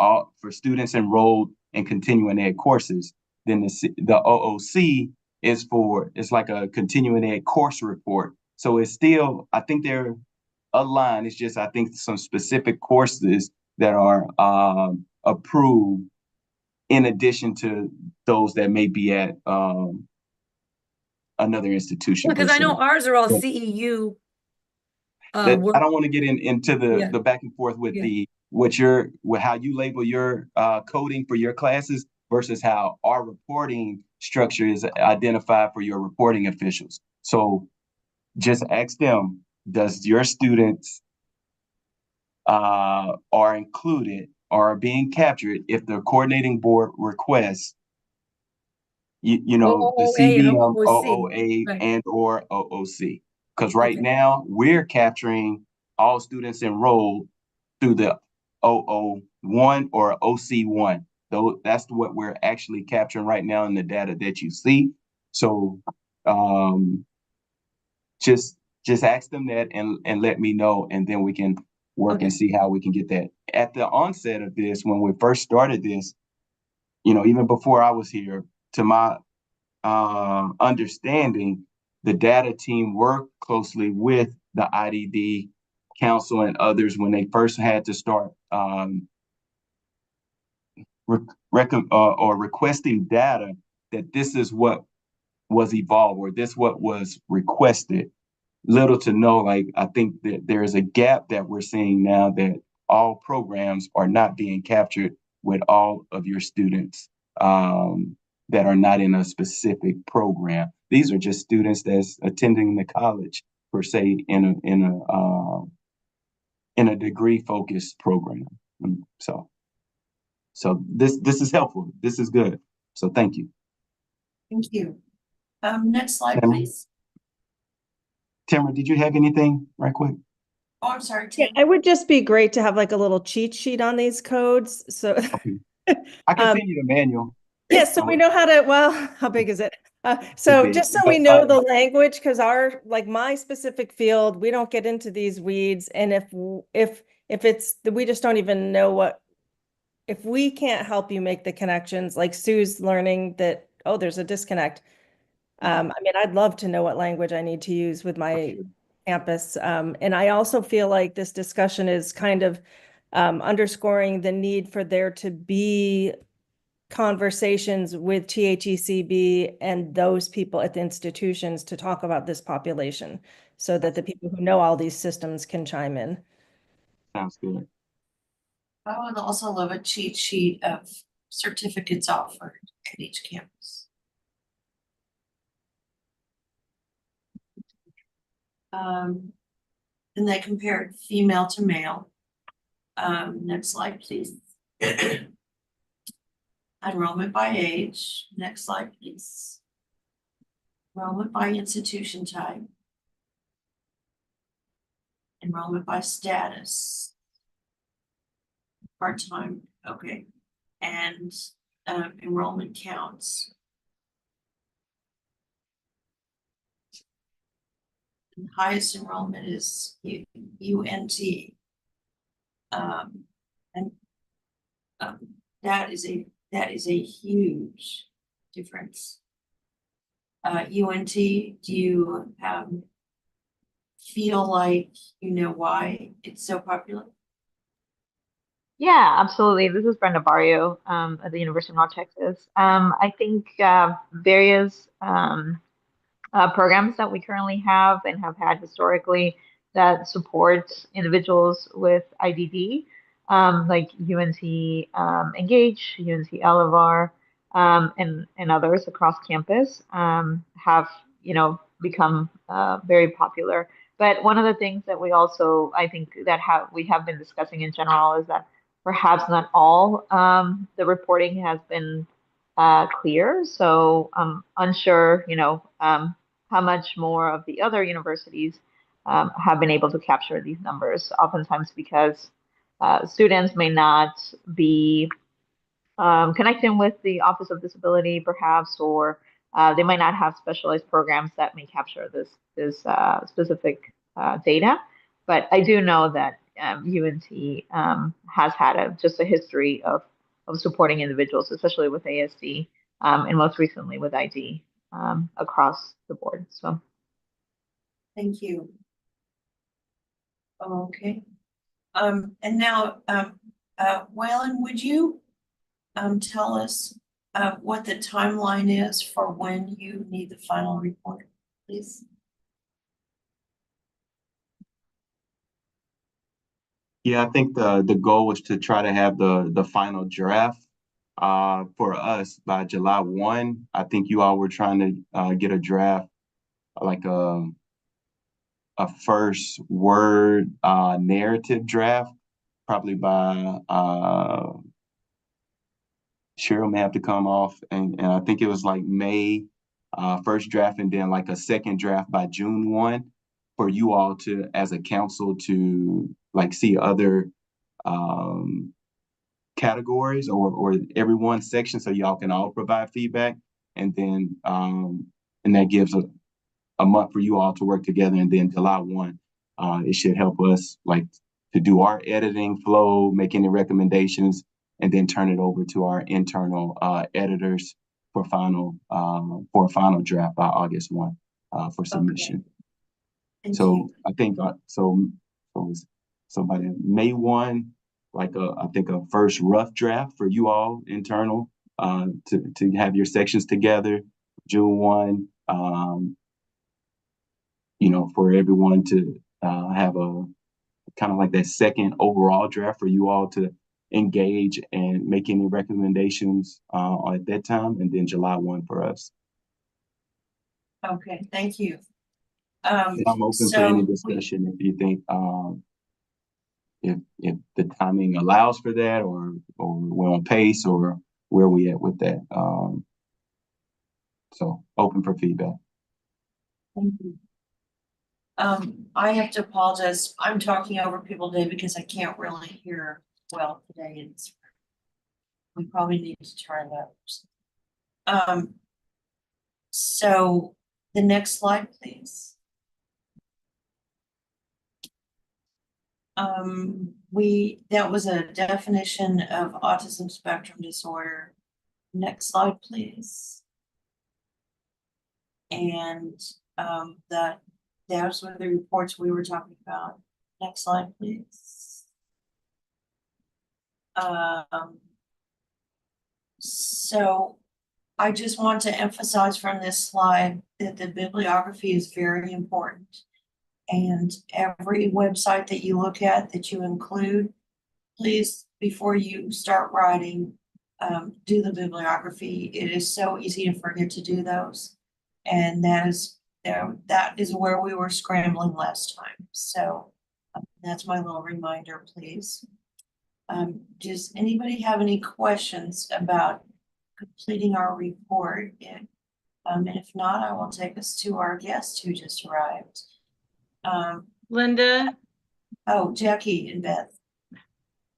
[SPEAKER 8] students enrolled in continuing ed courses. Then the OOC is it's like a continuing ed course report. So it's still, I think they're aligned. It's just, I think some specific courses that are approved in addition to those that may be at another institution.
[SPEAKER 11] Because I know ours are all CEU.
[SPEAKER 8] I don't want to get into the back and forth with how you label your coding for your classes versus how our reporting structure is identified for your reporting officials. So just ask them, does your students are included or are being captured if the coordinating board requests the CBM, OOA, and or OOC? Because right now we're capturing all students enrolled through the 001 or OC1. Though that's what we're actually capturing right now in the data that you see. So just ask them that and let me know, and then we can work and see how we can get that. At the onset of this, when we first started this, even before I was here, to my understanding, the data team worked closely with the IDD council and others when they first had to start requesting data, that this is what was evolved or this what was requested. Little to no, like, I think that there is a gap that we're seeing now that all programs are not being captured with all of your students that are not in a specific program. These are just students that's attending the college per se in a degree focused program. So this is helpful. This is good. So thank you.
[SPEAKER 4] Thank you. Next slide,
[SPEAKER 8] Tamara?
[SPEAKER 4] please.
[SPEAKER 8] Tamara, did you have anything right quick?
[SPEAKER 4] Oh, I'm sorry, Tim.
[SPEAKER 12] It would just be great to have like a little cheat sheet on these codes. So
[SPEAKER 8] I can send you the manual.
[SPEAKER 12] Yes, so we know how to, well, how big is it? So just so we know the language, because my specific field, we don't get into these weeds. And if it's, we just don't even know if we can't help you make the connections, like Sue's learning that, oh, there's a disconnect. I mean, I'd love to know what language I need to use with my campus. And I also feel like this discussion is kind of underscoring the need for there to be conversations with THECB and those people at the institutions to talk about this population so that the people who know all these systems can chime in.
[SPEAKER 8] Sounds good.
[SPEAKER 4] I would also love a cheat sheet of certificates offered at each campus. And they compared female to male. Next slide, please. Enrollment by age. Next slide, please. Enrollment by institution type. Enrollment by status. Part-time, okay. And enrollment counts. And the highest enrollment is UNT. And that is a huge difference. UNT, do you feel like you know why it's so popular?
[SPEAKER 13] Yeah, absolutely. This is Brenda Barrio at the University of North Texas. I think various programs that we currently have and have had historically that support individuals with IDD, like UNT Engage, UNT Elevar, and others across campus, have become very popular. But one of the things that we also, I think that we have been discussing in general is that perhaps not all the reporting has been clear. So I'm unsure, how much more of the other universities have been able to capture these numbers, oftentimes because students may not be connecting with the Office of Disability, perhaps, or they might not have specialized programs that may capture this specific data. But I do know that UNT has had just a history of supporting individuals, especially with ASD, and most recently with ID, across the board. So
[SPEAKER 4] Thank you. Okay. And now, Waylon, would you tell us what the timeline is for when you need the final report, please?
[SPEAKER 8] Yeah, I think the goal was to try to have the final draft for us by July 1. I think you all were trying to get a draft, like a first word narrative draft, probably by Cheryl may have to come off, and I think it was like May first draft, and then like a second draft by June 1 for you all to, as a council, to like see other categories or every section, so y'all can all provide feedback, and then and that gives a month for you all to work together, and then July 1, it should help us like to do our editing flow, make any recommendations, and then turn it over to our internal editors for a final draft by August 1 for submission.
[SPEAKER 4] Thank
[SPEAKER 8] So
[SPEAKER 4] you.
[SPEAKER 8] I think so by May 1, like I think a first rough draft for you all internal to have your sections together. June 1, for everyone to have a kind of like that second overall draft for you all to engage and make any recommendations at that time, and then July 1 for us.
[SPEAKER 4] Okay, thank you.
[SPEAKER 8] And I'm open for any discussion if you think if the timing allows for that, or we're on pace, or where we at with that. So open for feedback.
[SPEAKER 4] Thank you. I have to apologize. I'm talking over people today because I can't really hear well today. We probably need to try that. So the next slide, please. That was a definition of autism spectrum disorder. Next slide, please. And those were the reports we were talking about. Next slide, please. So I just want to emphasize from this slide that the bibliography is very important. And every website that you look at that you include, please, before you start writing, do the bibliography. It is so easy to forget to do those. And that is where we were scrambling last time. So that's my little reminder, please. Does anybody have any questions about completing our report? And if not, I will take us to our guest who just arrived.
[SPEAKER 10] Linda,
[SPEAKER 4] Oh, Jackie and Beth.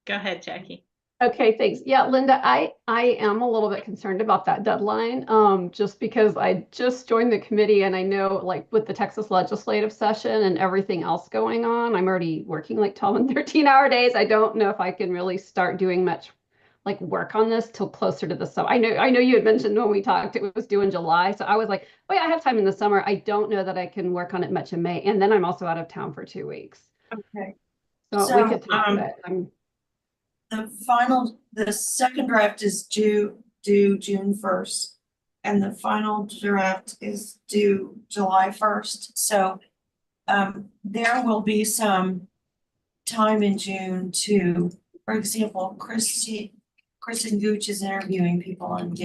[SPEAKER 10] go ahead, Jackie.
[SPEAKER 6] Okay, thanks. Yeah, Linda, I am a little bit concerned about that deadline, just because I just joined the committee and I know, like, with the Texas legislative session and everything else going on, I'm already working like 12 and 13-hour days. I don't know if I can really start doing much like work on this till closer to the summer. I know you had mentioned when we talked it was due in July, so I was like, oh yeah, I have time in the summer. I don't know that I can work on it much in May, and then I'm also out of town for 2 weeks.
[SPEAKER 4] Okay.
[SPEAKER 6] So we could talk about it.
[SPEAKER 4] The second draft is due June 1st, and the final draft is due July 1st. So there will be some time in June to, for example, Kristen Gooch is interviewing people and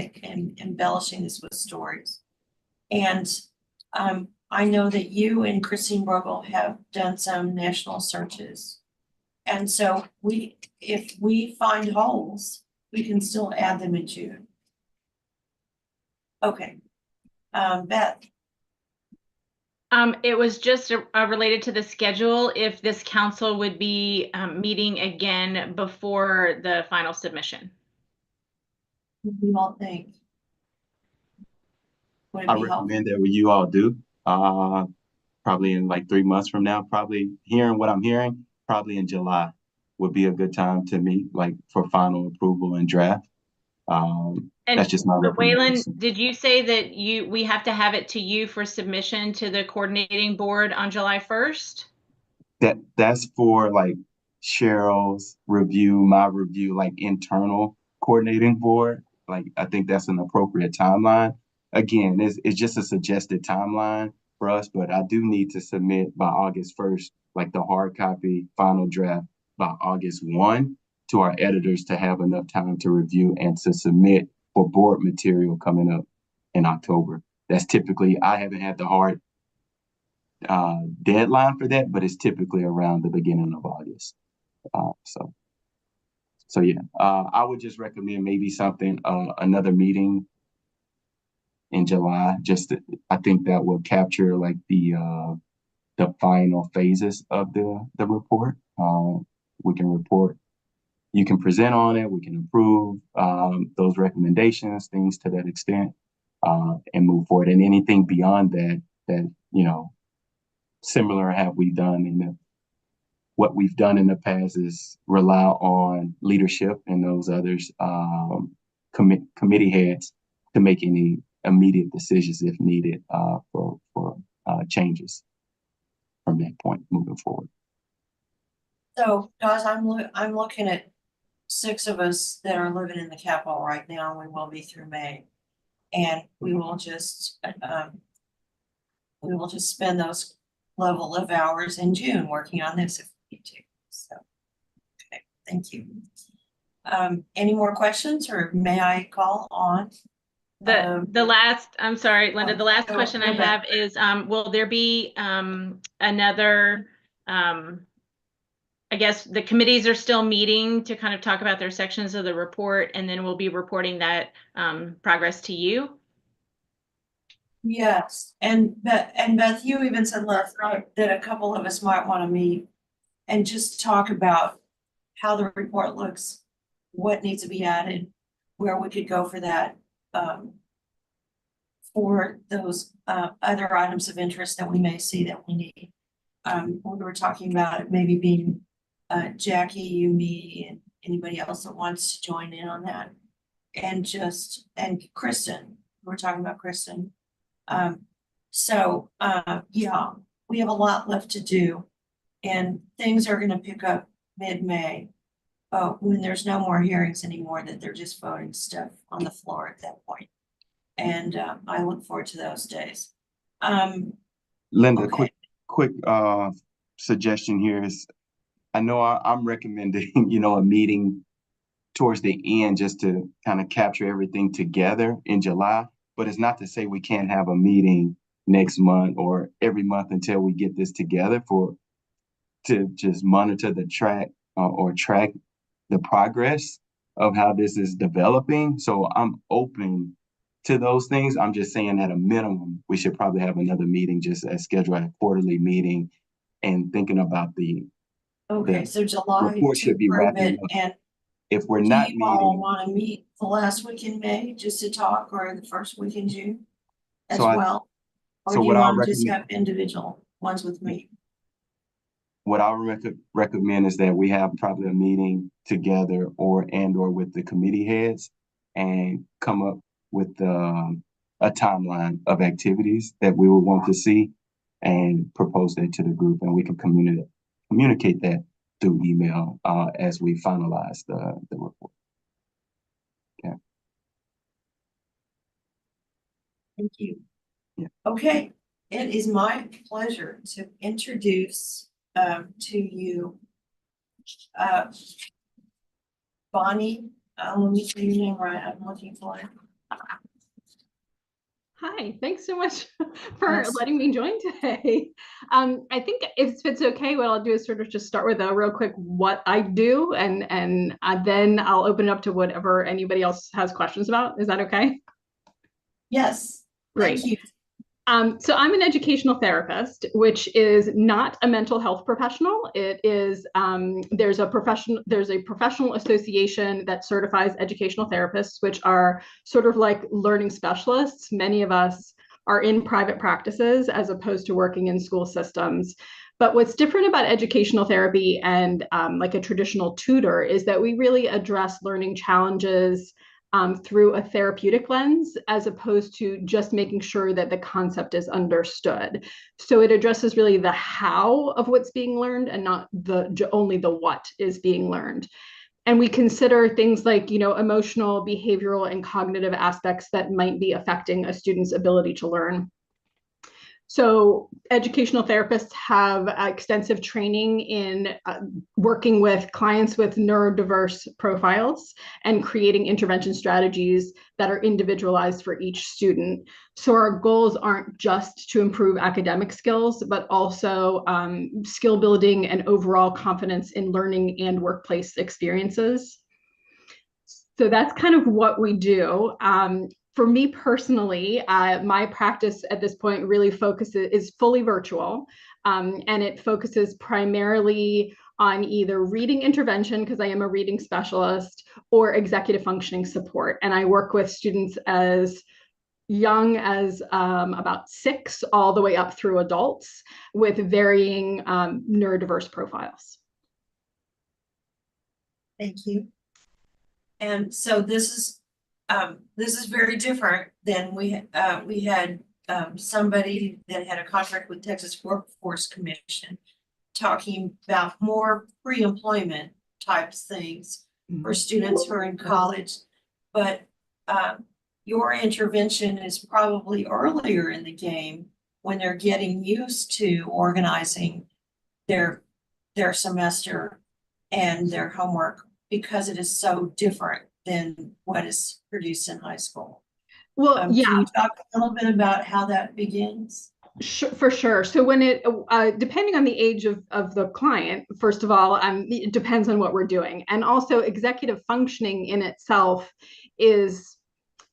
[SPEAKER 4] embellishing this with stories. And I know that you and Christine Brogel have done some national searches. And so if we find holes, we can still add them in June. Okay. Beth.
[SPEAKER 10] It was just related to the schedule, if this council would be meeting again before the final submission.
[SPEAKER 4] What do you all think? Would it
[SPEAKER 8] I
[SPEAKER 4] be helpful?
[SPEAKER 8] recommend that what you all do, probably in like 3 months from now, probably hearing what I'm hearing, probably in July would be a good time to meet, like for final approval and draft.
[SPEAKER 10] And
[SPEAKER 8] that's just my recommendation.
[SPEAKER 10] Waylon, did you say that we have to have it to you for submission to the coordinating board on July 1st?
[SPEAKER 8] That's for like Cheryl's review, my review, like internal coordinating board. Like I think that's an appropriate timeline. Again, it's just a suggested timeline for us, but I do need to submit by August 1st, like the hard copy final draft by August 1 to our editors to have enough time to review and to submit for board material coming up in October. That's typically, I haven't had the hard deadline for that, but it's typically around the beginning of August. So yeah, I would just recommend maybe something, another meeting in July. I think that will capture like the final phases of the report. We can report, you can present on it, we can improve those recommendations, things to that extent, and move forward. And anything beyond that, similar have we done what we've done in the past is rely on leadership and those others, committee heads to make any immediate decisions if needed for changes from that point moving forward.
[SPEAKER 4] So guys, I'm looking at 6 of us that are living in the capital right now, and we will be through May. And we will just spend those level of hours in June working on this if we need to. So, okay, thank you. Any more questions, or may I call on?
[SPEAKER 10] The last, I'm sorry, Linda, the last
[SPEAKER 4] go
[SPEAKER 10] question I
[SPEAKER 4] ahead.
[SPEAKER 10] have is, will there be another, I guess the committees are still meeting to kind of talk about their sections of the report, and then we'll be reporting that progress to you?
[SPEAKER 4] Yes, and Beth, you even said last night that a couple of us might want to meet and just talk about how the report looks, what needs to be added, where we could go for that, for those other items of interest that we may see that we need. We were talking about it maybe being Jackie, you, me, and anybody else that wants to join in on that. And Kristen, we're talking about Kristen. So, yeah, we have a lot left to do. And things are gonna pick up mid-May. When there's no more hearings anymore, that they're just voting stuff on the floor at that point. And, I look forward to those days.
[SPEAKER 8] Linda,
[SPEAKER 4] Okay.
[SPEAKER 8] quick suggestion here is, I know I'm recommending, a meeting towards the end just to kind of capture everything together in July, but it's not to say we can't have a meeting next month or every month until we get this together to just monitor the track or track the progress of how this is developing. So I'm open to those things. I'm just saying at a minimum, we should probably have another meeting just as scheduled, a quarterly meeting, and thinking about
[SPEAKER 4] Okay, so July
[SPEAKER 8] report
[SPEAKER 4] to
[SPEAKER 8] should be
[SPEAKER 4] approve
[SPEAKER 8] wrapping
[SPEAKER 4] it,
[SPEAKER 8] up.
[SPEAKER 4] and
[SPEAKER 8] If we're
[SPEAKER 4] do
[SPEAKER 8] not
[SPEAKER 4] you all
[SPEAKER 8] meeting,
[SPEAKER 4] wanna meet the last week in May just to talk, or the first week in June as
[SPEAKER 8] so I
[SPEAKER 4] well? Or
[SPEAKER 8] so
[SPEAKER 4] do you
[SPEAKER 8] what I'll
[SPEAKER 4] wanna just
[SPEAKER 8] recommend
[SPEAKER 4] have individual ones with me?
[SPEAKER 8] what I'll recommend is that we have probably a meeting together or with the committee heads and come up with a timeline of activities that we would want to see and propose that to the group, and we can communicate that through email as we finalize the report. Okay.
[SPEAKER 4] Thank you.
[SPEAKER 8] Yeah.
[SPEAKER 4] Okay, it is my pleasure to introduce to you Bonnie, let me say your name right, I'm looking for it.
[SPEAKER 14] Hi, thanks so much for
[SPEAKER 4] Yes.
[SPEAKER 14] letting me join today. I think if it's okay, what I'll do is sort of just start with a real quick what I do, and then I'll open it up to whatever anybody else has questions about. Is that okay?
[SPEAKER 4] Yes.
[SPEAKER 14] Great.
[SPEAKER 4] Thank you.
[SPEAKER 14] So I'm an educational therapist, which is not a mental health professional. It is there's a professional association that certifies educational therapists, which are sort of like learning specialists. Many of us are in private practices as opposed to working in school systems. But what's different about educational therapy and like a traditional tutor is that we really address learning challenges through a therapeutic lens, as opposed to just making sure that the concept is understood. So it addresses really the how of what's being learned and not only the what is being learned. And we consider things like, emotional, behavioral, and cognitive aspects that might be affecting a student's ability to learn. So educational therapists have extensive training in working with clients with neurodiverse profiles and creating intervention strategies that are individualized for each student. So our goals aren't just to improve academic skills, but also skill building and overall confidence in learning and workplace experiences. So that's kind of what we do. For me personally, my practice at this point really is fully virtual, and it focuses primarily on either reading intervention, because I am a reading specialist, or executive functioning support. And I work with students as young as about 6 all the way up through adults with varying neurodiverse profiles.
[SPEAKER 4] Thank you. And so this is very different than we had somebody that had a contract with Texas Workforce Commission talking about more pre-employment types things for students who are in college. But your intervention is probably earlier in the game when they're getting used to organizing their semester and their homework, because it is so different than what is produced in high school.
[SPEAKER 14] Well, yeah.
[SPEAKER 4] Can you talk a little bit about how that begins?
[SPEAKER 14] For sure. So when it, depending on the age of the client, first of all, it depends on what we're doing. And also executive functioning in itself is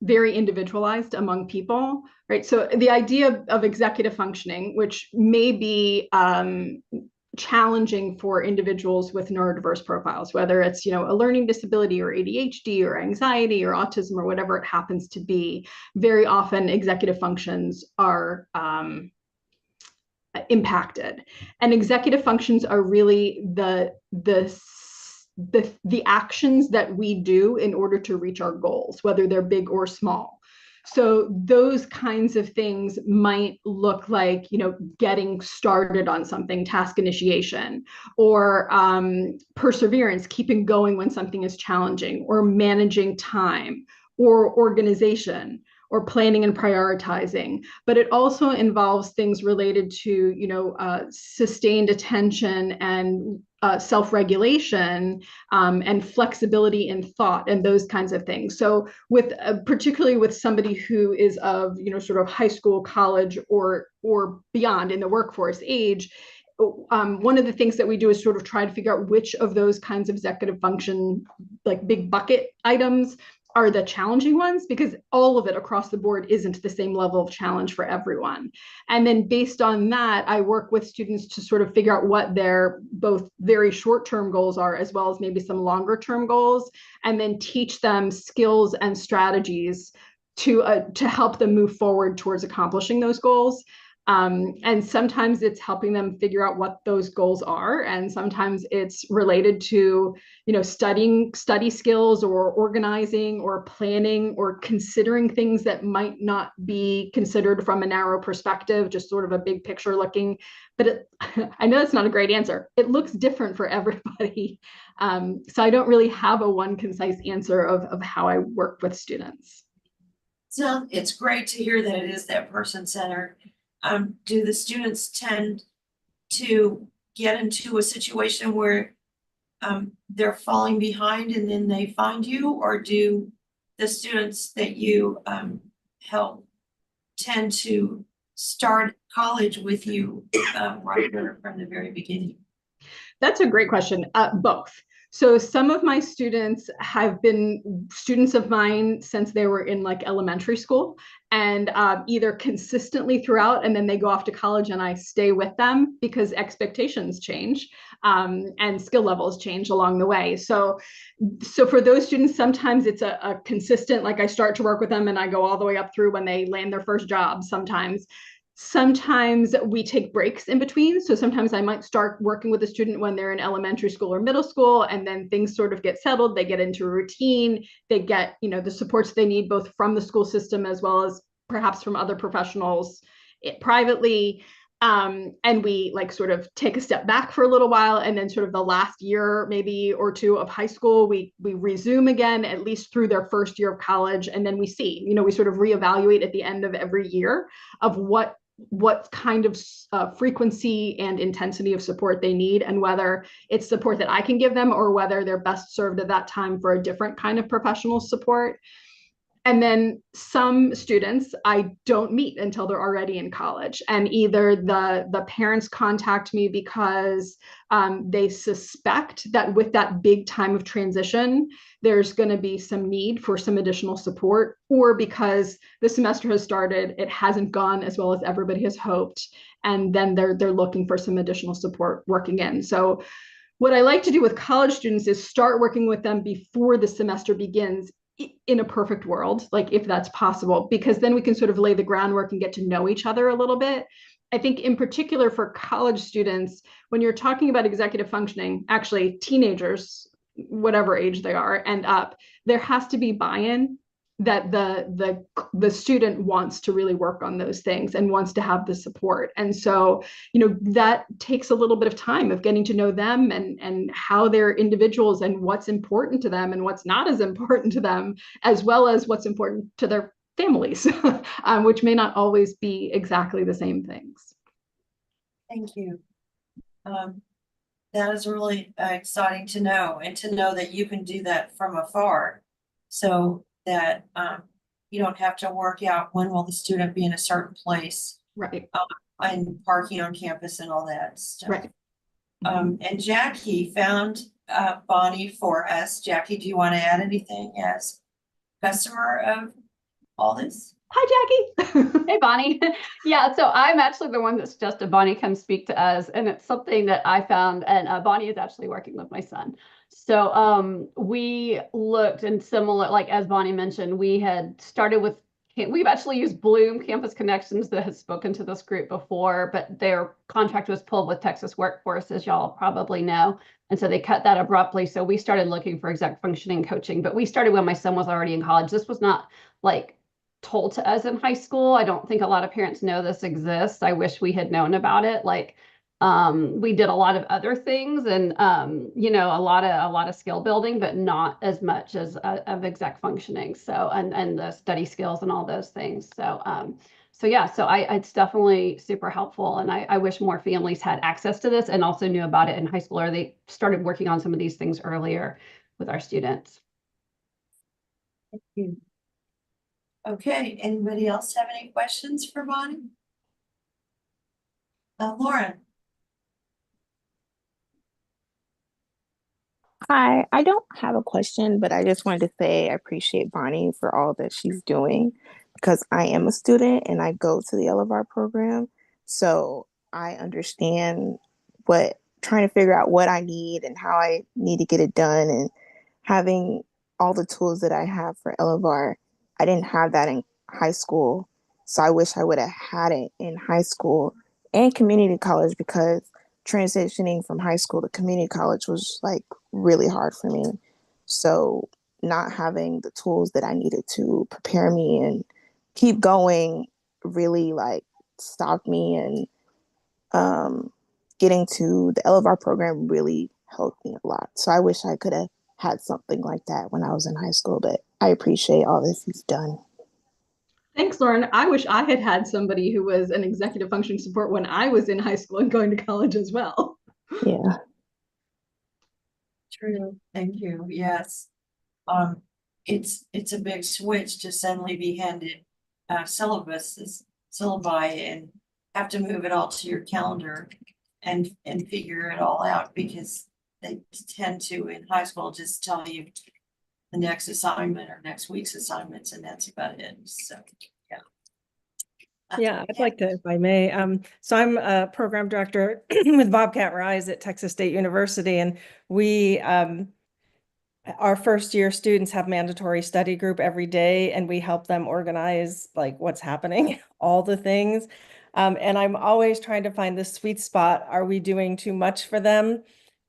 [SPEAKER 14] very individualized among people, right? So the idea of executive functioning, which may be challenging for individuals with neurodiverse profiles, whether it's, a learning disability or ADHD or anxiety or autism or whatever it happens to be, very often executive functions are impacted. And executive functions are really the actions that we do in order to reach our goals, whether they're big or small. So those kinds of things might look like, getting started on something, task initiation, or perseverance, keeping going when something is challenging, or managing time, or organization, or planning and prioritizing. But it also involves things related to, sustained attention and self-regulation, and flexibility in thought, and those kinds of things. So with particularly with somebody who is of sort of high school, college, or beyond in the workforce age, one of the things that we do is sort of try to figure out which of those kinds of executive function, like big bucket items, are the challenging ones, because all of it across the board isn't the same level of challenge for everyone. And then based on that, I work with students to sort of figure out what their both very short-term goals are, as well as maybe some longer-term goals, and then teach them skills and strategies to help them move forward towards accomplishing those goals. And sometimes it's helping them figure out what those goals are, and sometimes it's related to study skills, or organizing, or planning, or considering things that might not be considered from a narrow perspective, just sort of a big picture looking. But I know it's not a great answer. It looks different for everybody. So I don't really have a one concise answer of how I work with students.
[SPEAKER 4] So it's great to hear that it is that person-centered. Do the students tend to get into a situation where they're falling behind and then they find you, or do the students that you help tend to start college with you right from the very beginning?
[SPEAKER 14] That's a great question. Both. So some of my students have been students of mine since they were in like elementary school, and either consistently throughout, and then they go off to college and I stay with them because expectations change, and skill levels change along the way. So for those students, sometimes it's a consistent, like I start to work with them and I go all the way up through when they land their first job. Sometimes we take breaks in between. So sometimes I might start working with a student when they're in elementary school or middle school, and then things sort of get settled. They get into a routine. They get, the supports they need, both from the school system as well as perhaps from other professionals privately. And we like sort of take a step back for a little while, and then sort of the last year, maybe or two of high school, we resume again, at least through their first year of college. And then we see, we sort of reevaluate at the end of every year of what kind of frequency and intensity of support they need, and whether it's support that I can give them, or whether they're best served at that time for a different kind of professional support. And then some students I don't meet until they're already in college, and either the parents contact me because they suspect that with that big time of transition, there's going to be some need for some additional support, or because the semester has started, it hasn't gone as well as everybody has hoped, and then they're looking for some additional support working in. So what I like to do with college students is start working with them before the semester begins, in a perfect world, like if that's possible, because then we can sort of lay the groundwork and get to know each other a little bit. I think in particular for college students, when you're talking about executive functioning, actually teenagers, whatever age they are and up, there has to be buy-in that the student wants to really work on those things and wants to have the support. And so, that takes a little bit of time of getting to know them and how they're individuals and what's important to them and what's not as important to them, as well as what's important to their families, which may not always be exactly the same things.
[SPEAKER 4] Thank you. That is really exciting to know, and to know that you can do that from afar, so that you don't have to work out when will the student be in a certain place,
[SPEAKER 14] right?
[SPEAKER 4] And parking on campus and all that stuff.
[SPEAKER 14] Right.
[SPEAKER 4] And Jackie found Bonnie for us. Jackie, do you want to add anything as customer of all this?
[SPEAKER 6] Hi, Jackie. Hey, Bonnie. Yeah, so I'm actually the one that suggested Bonnie come speak to us, and it's something that I found, and Bonnie is actually working with my son. So we looked, and similar, like as Bonnie mentioned, we had started with, we've actually used Bloom Campus Connections that has spoken to this group before, but their contract was pulled with Texas Workforce, as y'all probably know. And so they cut that abruptly. So we started looking for exec functioning coaching, but we started when my son was already in college. This was not like told to us in high school. I don't think a lot of parents know this exists. I wish we had known about it. Like, we did a lot of other things and, you know, a lot of skill building, but not as much as of exec functioning. So, and the study skills and all those things. So, so yeah, so it's definitely super helpful. And I wish more families had access to this and also knew about it in high school, or they started working on some of these things earlier with our students.
[SPEAKER 4] Thank you. Okay, anybody else have any questions for Bonnie? Lauren?
[SPEAKER 15] Hi, I don't have a question, but I just wanted to say I appreciate Bonnie for all that she's doing because I am a student and I go to the LFR program. So I understand what trying to figure out what I need and how I need to get it done, and having all the tools that I have for LFR. I didn't have that in high school. So I wish I would have had it in high school and community college, because transitioning from high school to community college was like really hard for me. So not having the tools that I needed to prepare me and keep going really like stopped me, and getting to the LFR program really helped me a lot. So I wish I could have had something like that when I was in high school, but I appreciate all this you've done.
[SPEAKER 14] Thanks, Lauren. I wish I had had somebody who was an executive functioning support when I was in high school and going to college as well.
[SPEAKER 15] Yeah.
[SPEAKER 4] True, thank you, yes. It's a big switch to suddenly be handed syllabi and have to move it all to your calendar and figure it all out, because they tend to in high school just tell you the next assignment or next week's assignments, and that's about it. So, yeah.
[SPEAKER 12] Yeah, I'd like to, if I may. So I'm a program director with Bobcat Rise at Texas State University, and we, our first year students have mandatory study group every day, and we help them organize like what's happening, all the things. And I'm always trying to find the sweet spot. Are we doing too much for them?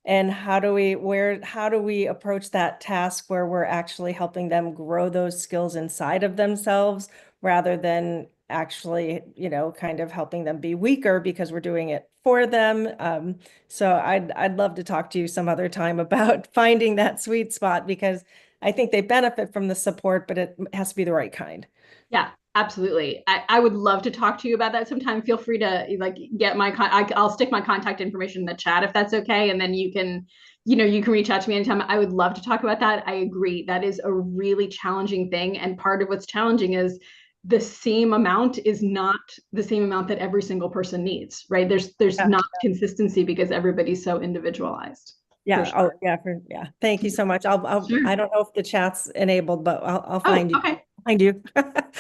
[SPEAKER 12] And how do we approach that task where we're actually helping them grow those skills inside of themselves, rather than actually, you know, kind of helping them be weaker because we're doing it for them. So I'd love to talk to you some other time about finding that sweet spot, because I think they benefit from the support, but it has to be the right kind.
[SPEAKER 14] Yeah, absolutely. I would love to talk to you about that sometime. Feel free to like get my I'll stick my contact information in the chat if that's okay, and then you can, you know, you can reach out to me anytime. I would love to talk about that. I agree. That is a really challenging thing, and part of what's challenging is the same amount is not the same amount that every single person needs, right? There's not consistency because everybody's so individualized.
[SPEAKER 12] Yeah.
[SPEAKER 14] Sure.
[SPEAKER 12] Yeah. Thank you so much.
[SPEAKER 14] Sure.
[SPEAKER 12] I don't know if the chat's enabled, but I'll find you.
[SPEAKER 14] Okay.
[SPEAKER 12] Find you.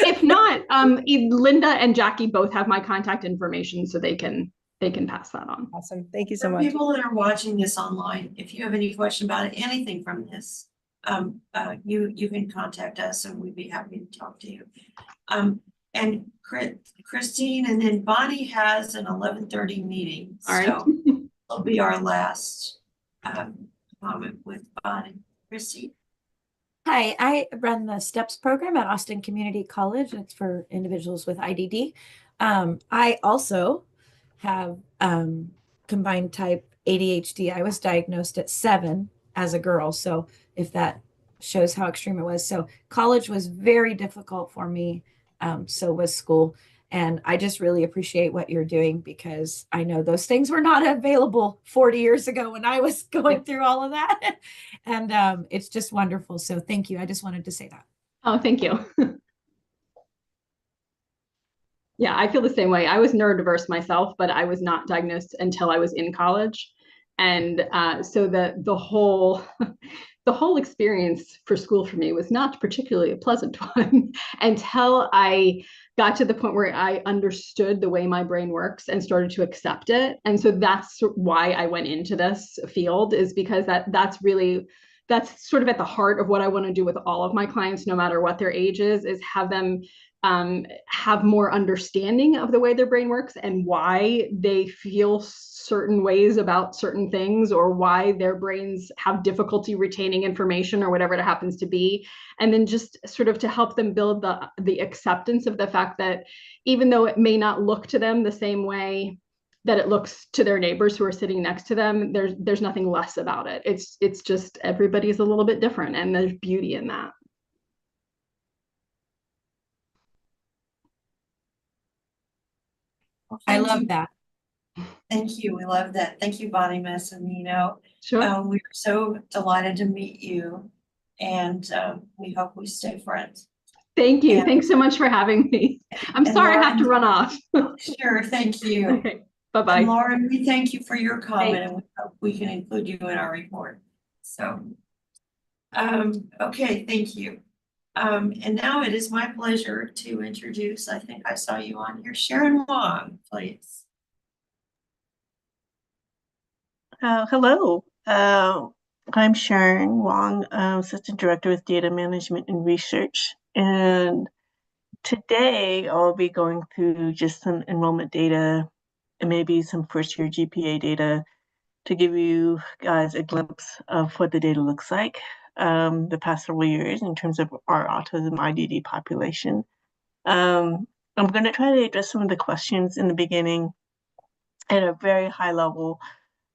[SPEAKER 14] If not, Linda and Jackie both have my contact information, so they can pass that on.
[SPEAKER 12] Awesome. Thank you so
[SPEAKER 4] For
[SPEAKER 12] much.
[SPEAKER 4] people that are watching this online, if you have any question about anything from this, you can contact us and we'd be happy to talk to you. And Christine, and then Bonnie has an 11:30 meeting.
[SPEAKER 14] All right.
[SPEAKER 4] So it'll be our last moment with Bonnie. Christine.
[SPEAKER 7] Hi, I run the STEPS program at Austin Community College. It's for individuals with IDD. I also have combined type ADHD. I was diagnosed at 7 as a girl, so if that shows how extreme it was. So college was very difficult for me. So was school. And I just really appreciate what you're doing, because I know those things were not available 40 years ago when I was going through all of that. And it's just wonderful. So thank you. I just wanted to say that.
[SPEAKER 14] Oh, thank you. Yeah, I feel the same way. I was neurodiverse myself, but I was not diagnosed until I was in college. And so the whole the whole experience for school for me was not particularly a pleasant one until I got to the point where I understood the way my brain works and started to accept it. And so that's why I went into this field, is because that's really that's sort of at the heart of what I want to do with all of my clients, no matter what their age is have them have more understanding of the way their brain works and why they feel certain ways about certain things, or why their brains have difficulty retaining information, or whatever it happens to be. And then just sort of to help them build the acceptance of the fact that even though it may not look to them the same way that it looks to their neighbors who are sitting next to them, there's nothing less about it. It's just everybody's a little bit different, and there's beauty in that.
[SPEAKER 4] Well,
[SPEAKER 7] I
[SPEAKER 4] thank
[SPEAKER 7] love
[SPEAKER 4] you.
[SPEAKER 7] that.
[SPEAKER 4] Thank you. We love that. Thank you, Bonnie Miss. And
[SPEAKER 14] Sure.
[SPEAKER 4] we're so delighted to meet you, and we hope we stay friends.
[SPEAKER 14] Thank you.
[SPEAKER 4] And-
[SPEAKER 14] Thanks so much for having me. I'm
[SPEAKER 4] and
[SPEAKER 14] sorry I have to
[SPEAKER 4] Lauren-
[SPEAKER 14] run off.
[SPEAKER 4] Sure, thank you.
[SPEAKER 14] Okay. Bye-bye.
[SPEAKER 4] And Lauren, we thank you for your comment,
[SPEAKER 14] Thanks.
[SPEAKER 4] and we hope we can include you in our report. So, okay, thank you. And now it is my pleasure to introduce, I think I saw you on here, Sharon Wong, please.
[SPEAKER 16] Hello, I'm Sharon Wong, Assistant Director with Data Management and Research. And today I'll be going through just some enrollment data and maybe some first year GPA data to give you guys a glimpse of what the data looks like the past several years in terms of our autism IDD population. I'm going to try to address some of the questions in the beginning at a very high level.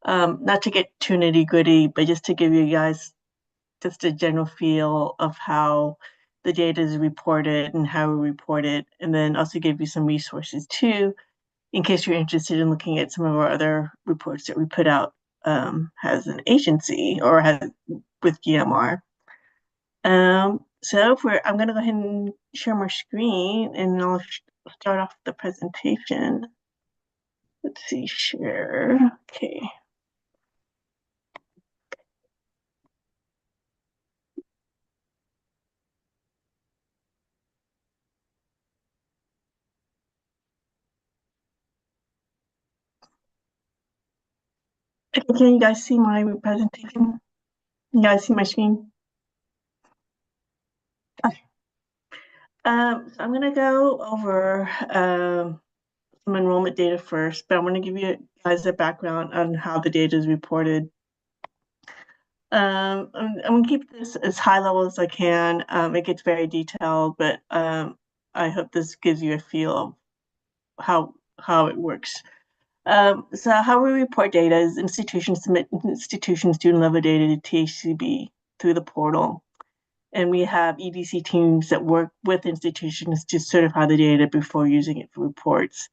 [SPEAKER 16] Not to get too nitty gritty, but just to give you guys just a general feel of how the data is reported and how we report it, and then also give you some resources too, in case you're interested in looking at some of our other reports that we put out as an agency or with GMR. So I'm going to go ahead and share my screen, and I'll start off the presentation. Let's see, share. Okay. Can you guys see my presentation? You guys see my screen? Okay. So I'm going to go over some enrollment data first, but I want to give you guys a background on how the data is reported. I'm going to keep this as high level as I can. It gets very detailed, but I hope this gives you a feel of how it works. So how we report data is institutions submit institution student level data to THCB through the portal. And we have EDC teams that work with institutions to certify the data before using it for reports.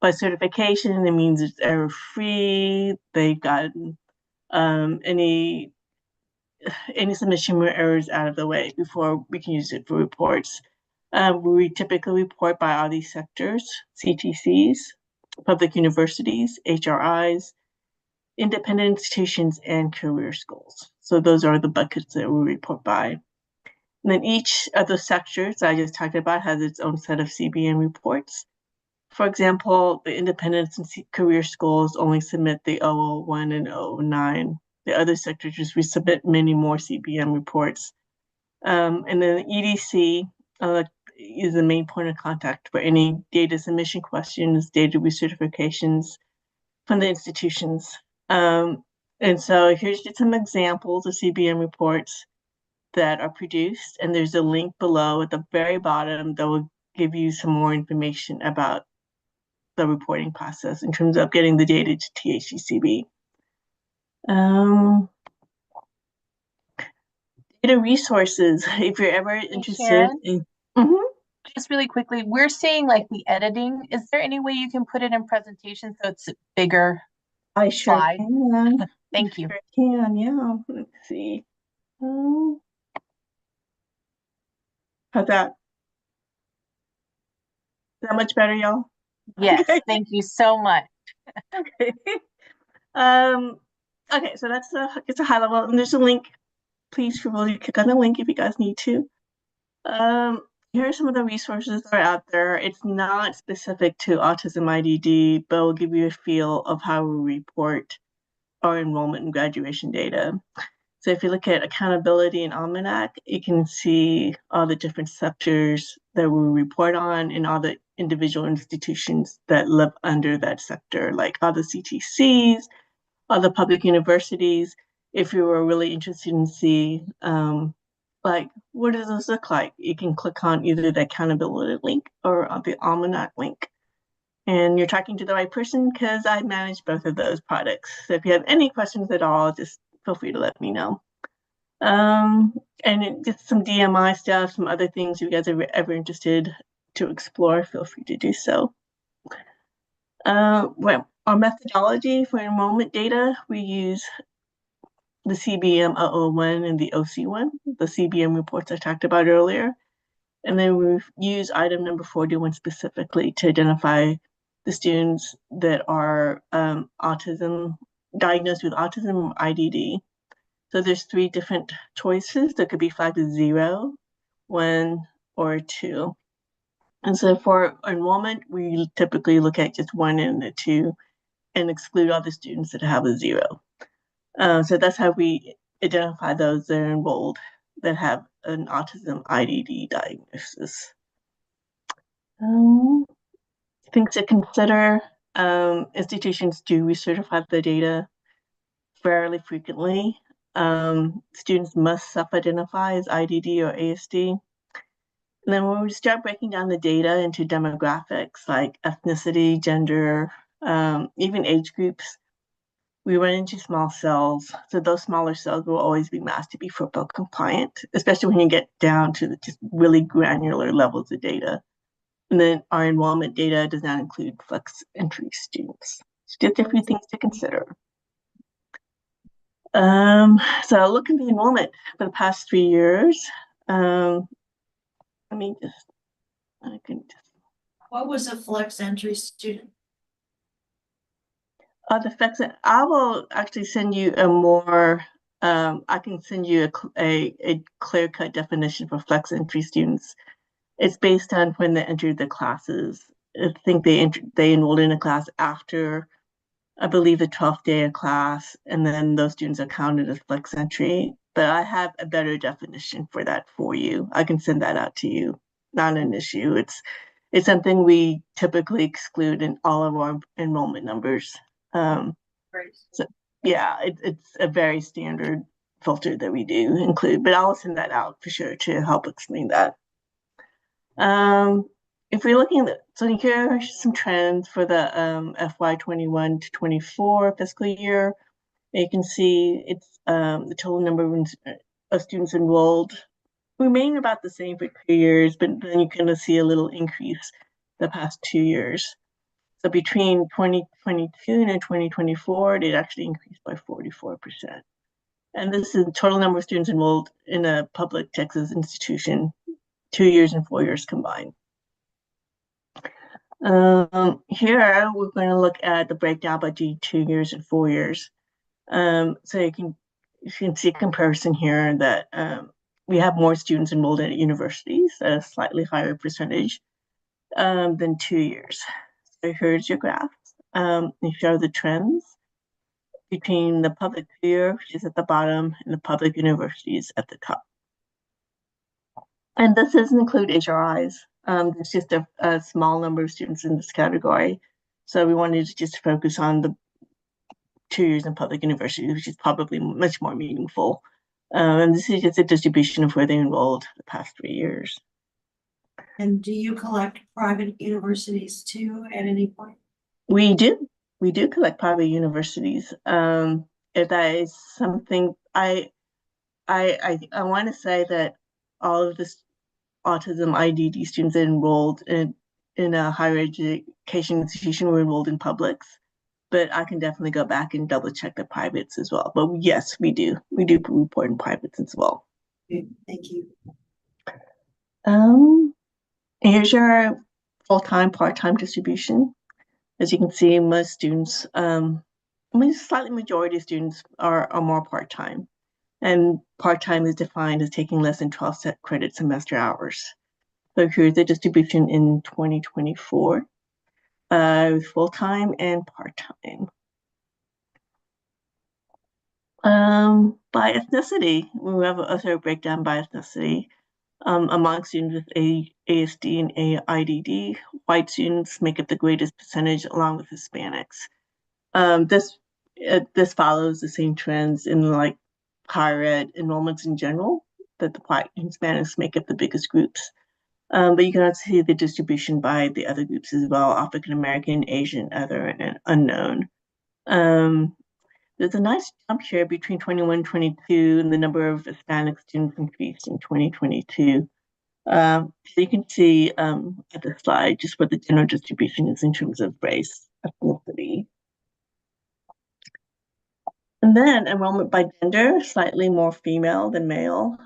[SPEAKER 16] By certification, it means it's error-free. They've gotten any submission errors out of the way before we can use it for reports. We typically report by all these sectors: CTCs, public universities, HRIs, independent institutions, and career schools. So those are the buckets that we report by. And then each of the sectors I just talked about has its own set of CBN reports. For example, the independent and career schools only submit the 001 and 009. The other sectors just resubmit many more CBN reports. And then the EDC is the main point of contact for any data submission questions, data recertifications from the institutions. And so here's just some examples of CBN reports that are produced, and there's a link below at the very bottom that will give you some more information about the reporting process in terms of getting the data to THCB. Data resources, if you're ever interested in.
[SPEAKER 9] Just really quickly, we're seeing like the editing. Is there any way you can put it in presentation so it's bigger?
[SPEAKER 16] I sure
[SPEAKER 9] slide?
[SPEAKER 16] can.
[SPEAKER 9] Thank you.
[SPEAKER 16] Sure can, yeah. Let's see. How's that? Is that much better, y'all?
[SPEAKER 9] Yes,
[SPEAKER 16] Okay.
[SPEAKER 9] thank you so much.
[SPEAKER 16] Okay. Okay, so it's a high level, and there's a link. Please feel free to click on the link if you guys need to. Here are some of the resources that are out there. It's not specific to autism IDD, but will give you a feel of how we report our enrollment and graduation data. So if you look at accountability and almanac, you can see all the different sectors that we report on and all the individual institutions that live under that sector, like all the CTCs, all the public universities. If you were really interested in see, like, what does this look like? You can click on either the accountability link or on the almanac link. And you're talking to the right person because I manage both of those products. So if you have any questions at all, just feel free to let me know. And just some DMI stuff, some other things you guys are ever interested to explore, feel free to do so. Well, our methodology for enrollment data, we use the CBM 001 and the OC1, the CBM reports I talked about earlier. And then we use item number 41 specifically to identify the students that are diagnosed with autism or IDD. So there's 3 different choices that could be flagged as 0, 1, or 2. And so for enrollment, we typically look at just 1 and a 2 and exclude all the students that have a 0. So that's how we identify those that are enrolled that have an autism IDD diagnosis. Things to consider, institutions do recertify the data fairly frequently. Students must self-identify as IDD or ASD. And then when we start breaking down the data into demographics like ethnicity, gender, even age groups, we run into small cells. So those smaller cells will always be masked to be FERPA compliant, especially when you get down to the just really granular levels of data. And then our enrollment data does not include flex entry students. So just a few things to consider. So look at the enrollment for the past 3 years. Let me just,
[SPEAKER 4] What was a flex entry student?
[SPEAKER 16] The flex, I will actually send you a more, I can send you a clear-cut definition for flex entry students. It's based on when they entered the classes. I think they enrolled in a class after, I believe, the 12th day of class, and then those students are counted as flex entry. But I have a better definition for that for you. I can send that out to you. Not an issue. It's something we typically exclude in all of our enrollment numbers. So yeah, it's a very standard filter that we do include, but I'll send that out for sure to help explain that. If we're looking at, so here are some trends for the FY21 to 24 fiscal year. You can see it's the total number of students enrolled remain about the same for 2 years, but then you kind of see a little increase the past 2 years. So between 2022 and 2024, it actually increased by 44%. And this is the total number of students enrolled in a public Texas institution, 2 years and 4 years combined. Here, we're going to look at the breakdown by 2 years and 4 years. So you can see a comparison here that we have more students enrolled at universities at a slightly higher percentage than 2 years. So here's your graph. You show the trends between the public tier, which is at the bottom, and the public universities at the top. And this doesn't include HRIs. There's just a small number of students in this category. So we wanted to just focus on the 2 years in public universities, which is probably much more meaningful. And this is just a distribution of where they enrolled the past 3 years.
[SPEAKER 4] And do you collect private universities too at any point?
[SPEAKER 16] We do. We do collect private universities. If that is something I want to say that all of this autism IDD students that enrolled in a higher education institution were enrolled in publics, but I can definitely go back and double check the privates as well. But yes, we do. We do report in privates as well.
[SPEAKER 4] Okay, thank you.
[SPEAKER 16] Here's your full-time, part-time distribution. As you can see, most students, slightly majority of students are more part-time. And part-time is defined as taking less than 12 credit semester hours. So here's the distribution in 2024, with full-time and part-time. By ethnicity, we have a breakdown by ethnicity. Among students with ASD and IDD, white students make up the greatest percentage along with Hispanics. This follows the same trends in like higher ed enrollments in general, that the white and Hispanics make up the biggest groups. But you can also see the distribution by the other groups as well: African American, Asian, other, and unknown. There's a nice jump here between 21 and 22, and the number of Hispanic students increased in 2022. So you can see at the slide just what the general distribution is in terms of race, ethnicity. And then enrollment by gender, slightly more female than male.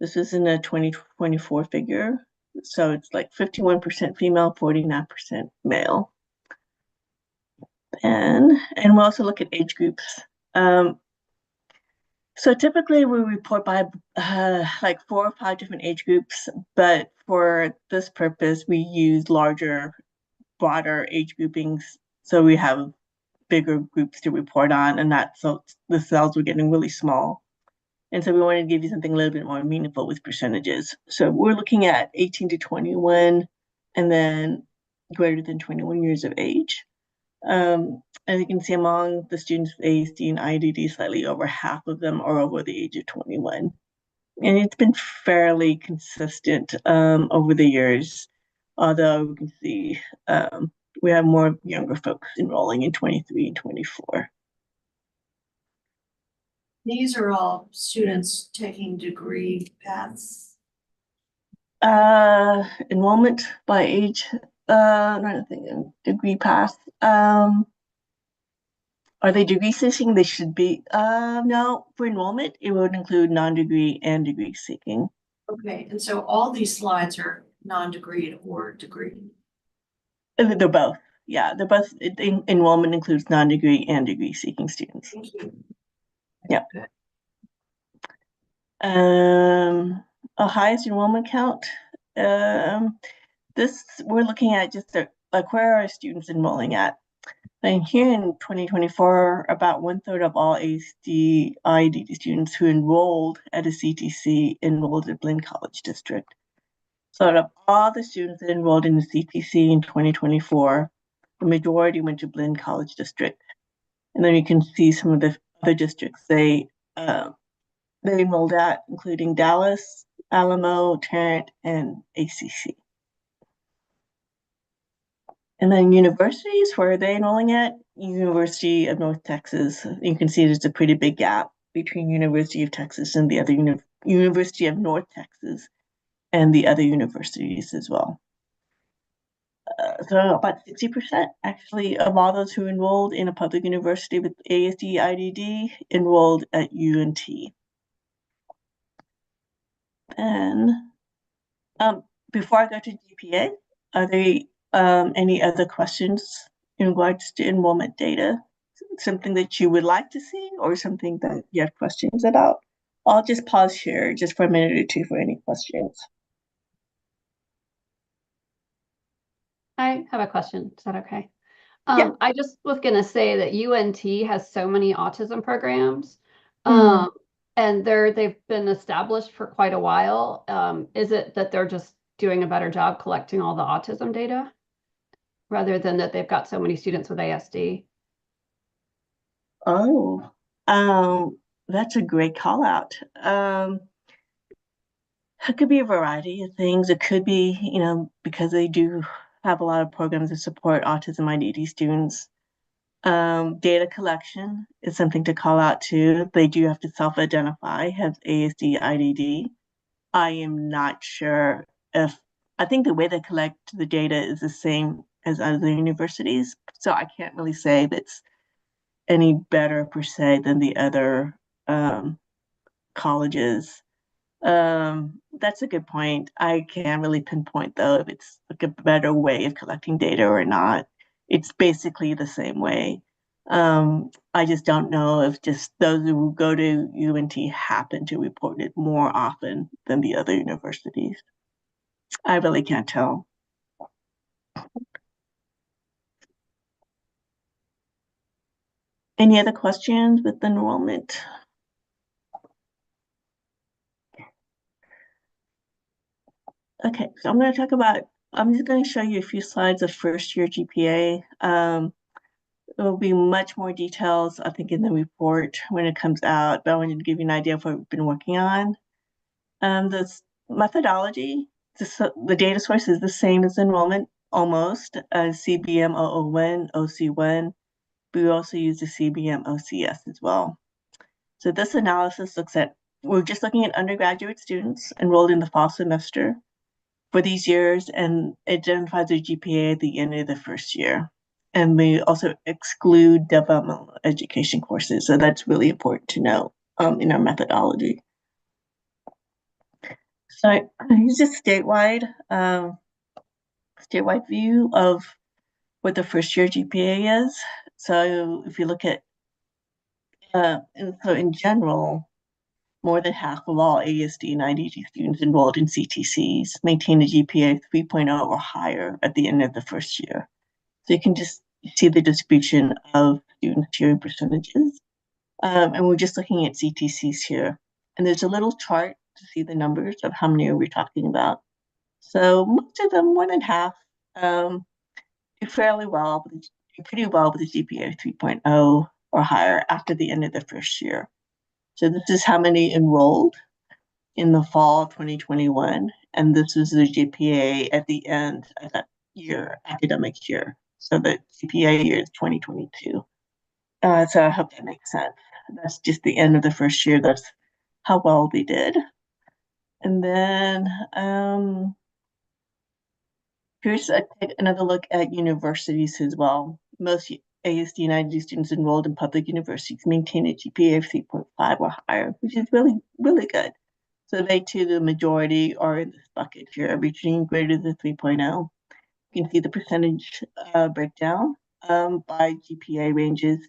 [SPEAKER 16] This is in a 2024 figure. So it's like 51% female, 49% male. And we'll also look at age groups. So typically we report by like 4 or 5 different age groups, but for this purpose, we use larger, broader age groupings. So we have bigger groups to report on, and so the cells were getting really small. And so we wanted to give you something a little bit more meaningful with percentages. So we're looking at 18 to 21, and then greater than 21 years of age. As you can see, among the students with ASD and IDD, slightly over half of them are over the age of 21. And it's been fairly consistent over the years, although we can see we have more younger folks enrolling in 23 and 24.
[SPEAKER 4] These are all students taking degree paths.
[SPEAKER 16] Enrollment by age, I'm trying to think, degree path. Are they degree seeking? They should be. No, for enrollment, it would include non-degree and degree seeking.
[SPEAKER 4] Okay, and so all these slides are non-degree or degree.
[SPEAKER 16] They're both. Yeah, they're both. Enrollment includes non-degree and degree seeking students.
[SPEAKER 4] Thank you.
[SPEAKER 16] Yeah.
[SPEAKER 4] Good.
[SPEAKER 16] A highest enrollment count. This we're looking at just like where are students enrolling at? And here in 2024, about 1/3 of all ASD IDD students who enrolled at a CTC enrolled at Blinn College District. So out of all the students that enrolled in the CTC in 2024, the majority went to Blinn College District. And then you can see some of the other districts they enrolled at, including Dallas, Alamo, Tarrant, and ACC. And then universities, where are they enrolling at? University of North Texas. You can see there's a pretty big gap between University of Texas and the other University of North Texas and the other universities as well. So about 60% actually of all those who enrolled in a public university with ASD IDD enrolled at UNT. And before I go to GPA, are there any other questions in regards to enrollment data? Something that you would like to see or something that you have questions about? I'll just pause here just for a minute or two for any questions.
[SPEAKER 6] I have a question. Is that okay?
[SPEAKER 16] Yeah.
[SPEAKER 6] I just was gonna say that UNT has so many autism programs.
[SPEAKER 16] Mhm.
[SPEAKER 6] And they've been established for quite a while. Is it that they're just doing a better job collecting all the autism data rather than that they've got so many students with ASD?
[SPEAKER 16] Oh, that's a great call out. It could be a variety of things. It could be, because they do have a lot of programs that support autism IDD students. Data collection is something to call out too. They do have to self-identify as ASD IDD. I am not sure I think the way they collect the data is the same as other universities. So I can't really say that's any better per se than the other colleges. That's a good point. I can't really pinpoint though if it's like a better way of collecting data or not. It's basically the same way. I just don't know if just those who go to UNT happen to report it more often than the other universities. I really can't tell. Any other questions with enrollment? Okay, so I'm just going to show you a few slides of first year GPA. There will be much more details, I think, in the report when it comes out, but I wanted to give you an idea of what we've been working on. This methodology, the data source is the same as enrollment, almost, CBM 001, OC1. We also use the CBM OCS as well. So this analysis we're just looking at undergraduate students enrolled in the fall semester for these years and identifies their GPA at the end of the first year. And we also exclude developmental education courses. So that's really important to know in our methodology. So here's just statewide view of what the first year GPA is. So if you look at, so in general, more than half of all ASD and IDD students enrolled in CTCs maintain a GPA 3.0 or higher at the end of the first year. So you can just see the distribution of students here in percentages. And we're just looking at CTCs here. And there's a little chart to see the numbers of how many are we talking about. So most of them, more than half, do pretty well with a GPA 3.0 or higher after the end of the first year. So this is how many enrolled in the fall of 2021, and this is the GPA at the end of that year, academic year. So the GPA year is 2022. So I hope that makes sense. That's just the end of the first year. That's how well they did. And then here's another look at universities as well. Most ASD and IDD students enrolled in public universities maintain a GPA of 3.5 or higher, which is really, really good. So they too, the majority are in this bucket here, reaching greater than 3.0. You can see the percentage breakdown by GPA ranges.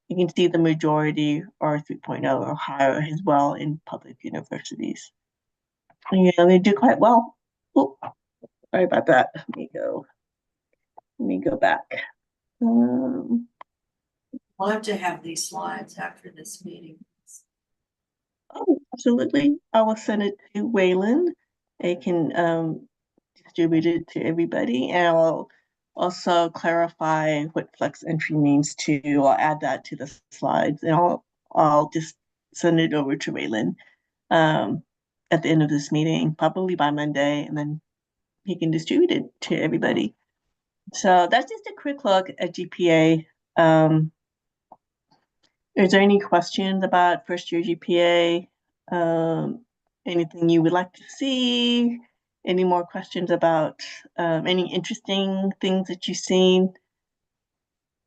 [SPEAKER 16] You can see the majority are 3.0 or higher as well in public universities. And, yeah, they do quite well. Oh, sorry about that. Let me go back.
[SPEAKER 4] We'll have to have these slides after this meeting.
[SPEAKER 16] Oh, absolutely. I will send it to Waylon. They can distribute it to everybody, and I'll also clarify what flex entry means too. I'll add that to the slides, and I'll just send it over to Waylon at the end of this meeting, probably by Monday, and then he can distribute it to everybody. So that's just a quick look at GPA. Is there any questions about first year GPA? Anything you would like to see? Any more questions about any interesting things that you've seen?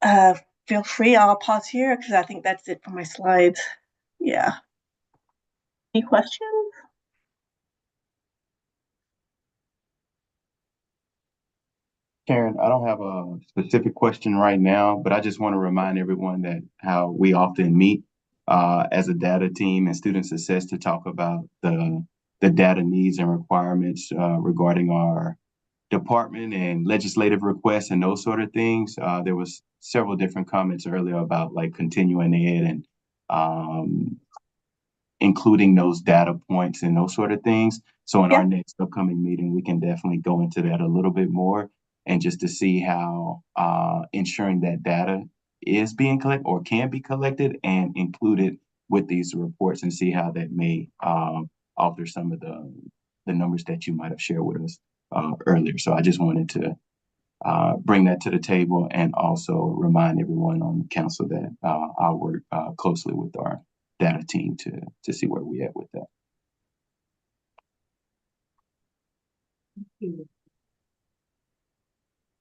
[SPEAKER 16] Feel free, I'll pause here because I think that's it for my slides. Yeah. Any questions?
[SPEAKER 8] Karen, I don't have a specific question right now, but I just want to remind everyone that how we often meet as a data team and student success to talk about the data needs and requirements regarding our department and legislative requests and those sort of things. There was several different comments earlier about like continuing ed and including those data points and those sort of things. So in our next upcoming meeting, we can definitely go into that a little bit more and just to see how ensuring that data is being collected or can be collected and included with these reports and see how that may alter some of the numbers that you might have shared with us earlier. So I just wanted to bring that to the table and also remind everyone on the council that I'll work closely with our data team to see where we at with that.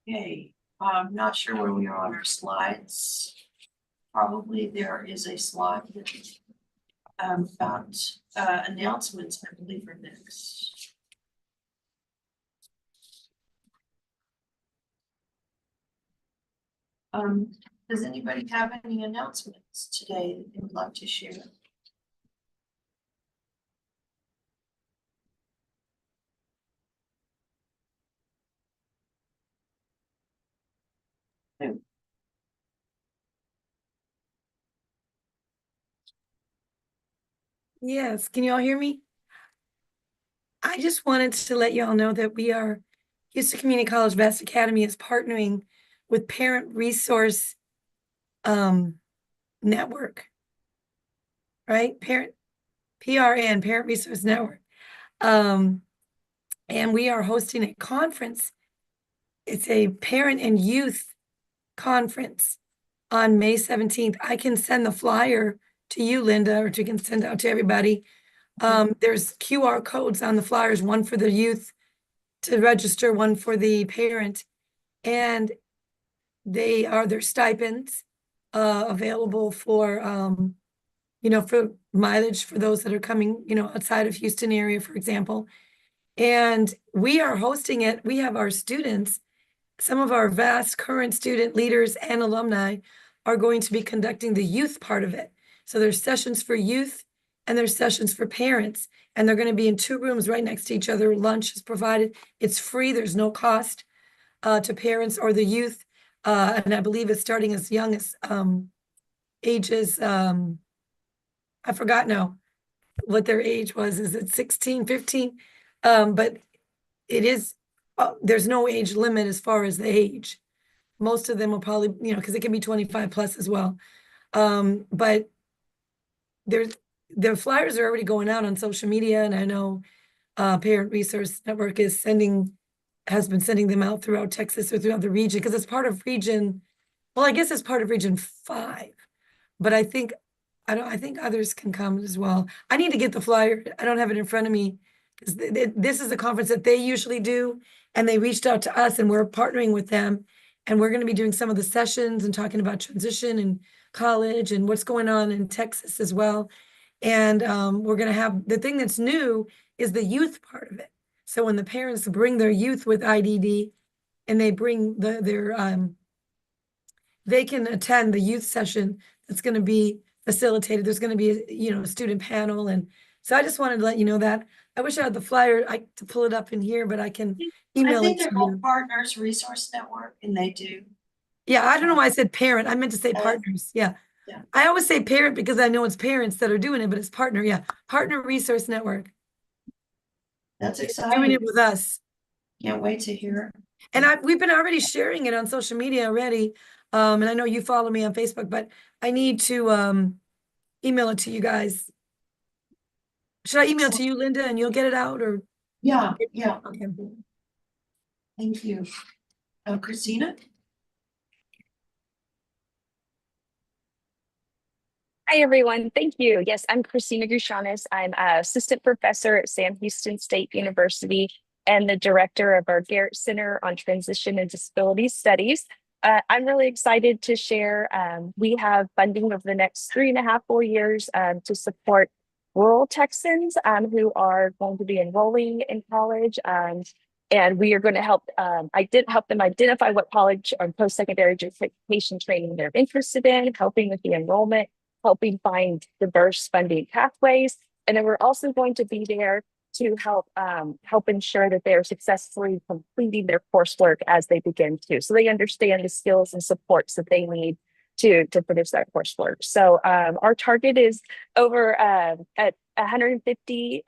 [SPEAKER 4] Okay, I'm not sure where we are on our slides. Probably there is a slide about announcements, I believe, are next. Does anybody have any announcements today that they would like to share?
[SPEAKER 11] Yes, can you all hear me? I just wanted to let you all know that Houston Community College Vast Academy is partnering with Parent Resource Network, right? PRN, Parent Resource Network. And we are hosting a conference. It's a parent and youth conference on May 17th. I can send the flyer to you, Linda, or you can send out to everybody. There's QR codes on the flyers, one for the youth to register, one for the parent, and their stipends available for for mileage for those that are coming, outside of Houston area, for example. And we are hosting it. We have our students, some of our vast current student leaders and alumni are going to be conducting the youth part of it. So there's sessions for youth and there's sessions for parents, and they're going to be in 2 rooms right next to each other. Lunch is provided. It's free. There's no cost to parents or the youth. And I believe it's starting as young as ages, I forgot now what their age was. Is it 16, 15? But it is, there's no age limit as far as the age. Most of them will probably, because it can be 25 plus as well. But the flyers are already going out on social media, and I know Parent Resource Network has been sending them out throughout Texas or throughout the region, because it's part of I guess it's part of Region 5. But I think others can come as well. I need to get the flyer. I don't have it in front of me, because this is the conference that they usually do, and they reached out to us, and we're partnering with them, and we're going to be doing some of the sessions and talking about transition and college and what's going on in Texas as well. And we're going to have, the thing that's new is the youth part of it. So when the parents bring their youth with IDD and they bring they can attend the youth session that's going to be facilitated. There's going to be a student panel. And so I just wanted to let you know that. I wish I had the flyer to pull it up in here, but I can
[SPEAKER 4] I
[SPEAKER 11] email
[SPEAKER 4] think
[SPEAKER 11] it to
[SPEAKER 4] they're called
[SPEAKER 11] you.
[SPEAKER 4] Partners Resource Network, and they do.
[SPEAKER 11] Yeah, I don't know why I said parent. I meant to say partners. Yeah.
[SPEAKER 4] Yeah.
[SPEAKER 11] I always say parent because I know it's parents that are doing it, but it's partner. Yeah. Partner Resource Network.
[SPEAKER 4] That's
[SPEAKER 11] Doing
[SPEAKER 4] exciting.
[SPEAKER 11] it with us.
[SPEAKER 4] Can't wait to hear.
[SPEAKER 11] And we've been already sharing it on social media already. And I know you follow me on Facebook, but I need to email it to you guys. Should I email it to you, Linda, and you'll get it out, or?
[SPEAKER 4] Yeah.
[SPEAKER 11] Okay.
[SPEAKER 4] Thank you. Christina?
[SPEAKER 17] Hi, everyone. Thank you. Yes, I'm Christina Gushanis. I'm an assistant professor at Sam Houston State University and the director of our Garrett Center on Transition and Disability Studies. I'm really excited to share. We have funding over the next 3.5, 4 years to support rural Texans who are going to be enrolling in college. And we are going to help help them identify what college or post-secondary education training they're interested in, helping with the enrollment, helping find diverse funding pathways. And then we're also going to be there to help ensure that they are successfully completing their coursework as they begin to, so they understand the skills and supports that they need to finish that coursework. So our target is over at 150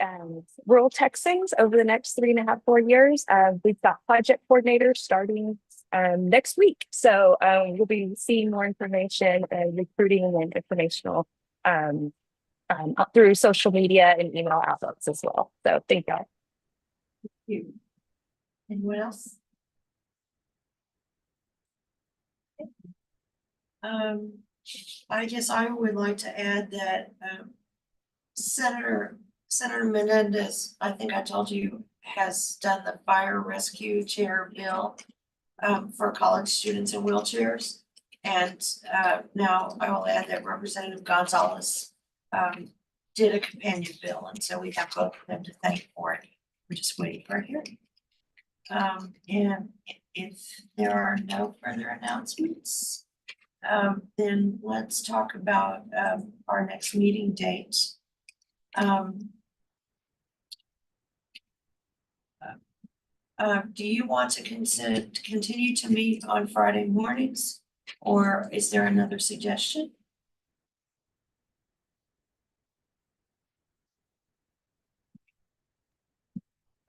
[SPEAKER 17] rural Texans over the next 3.5, 4 years. We've got project coordinators starting next week. So you'll be seeing more information and recruiting and informational through social media and email outlets as well. So thank you.
[SPEAKER 4] Thank you. Anyone else? I guess I would like to add that Senator Menendez, I think I told you, has done the fire rescue chair bill for college students in wheelchairs. And now I will add that Representative Gonzalez did a companion bill, and so we have both of them to thank for it. We're just waiting for a hearing. And if there are no further announcements, then let's talk about our next meeting date. Do you want to continue to meet on Friday mornings, or is there another suggestion?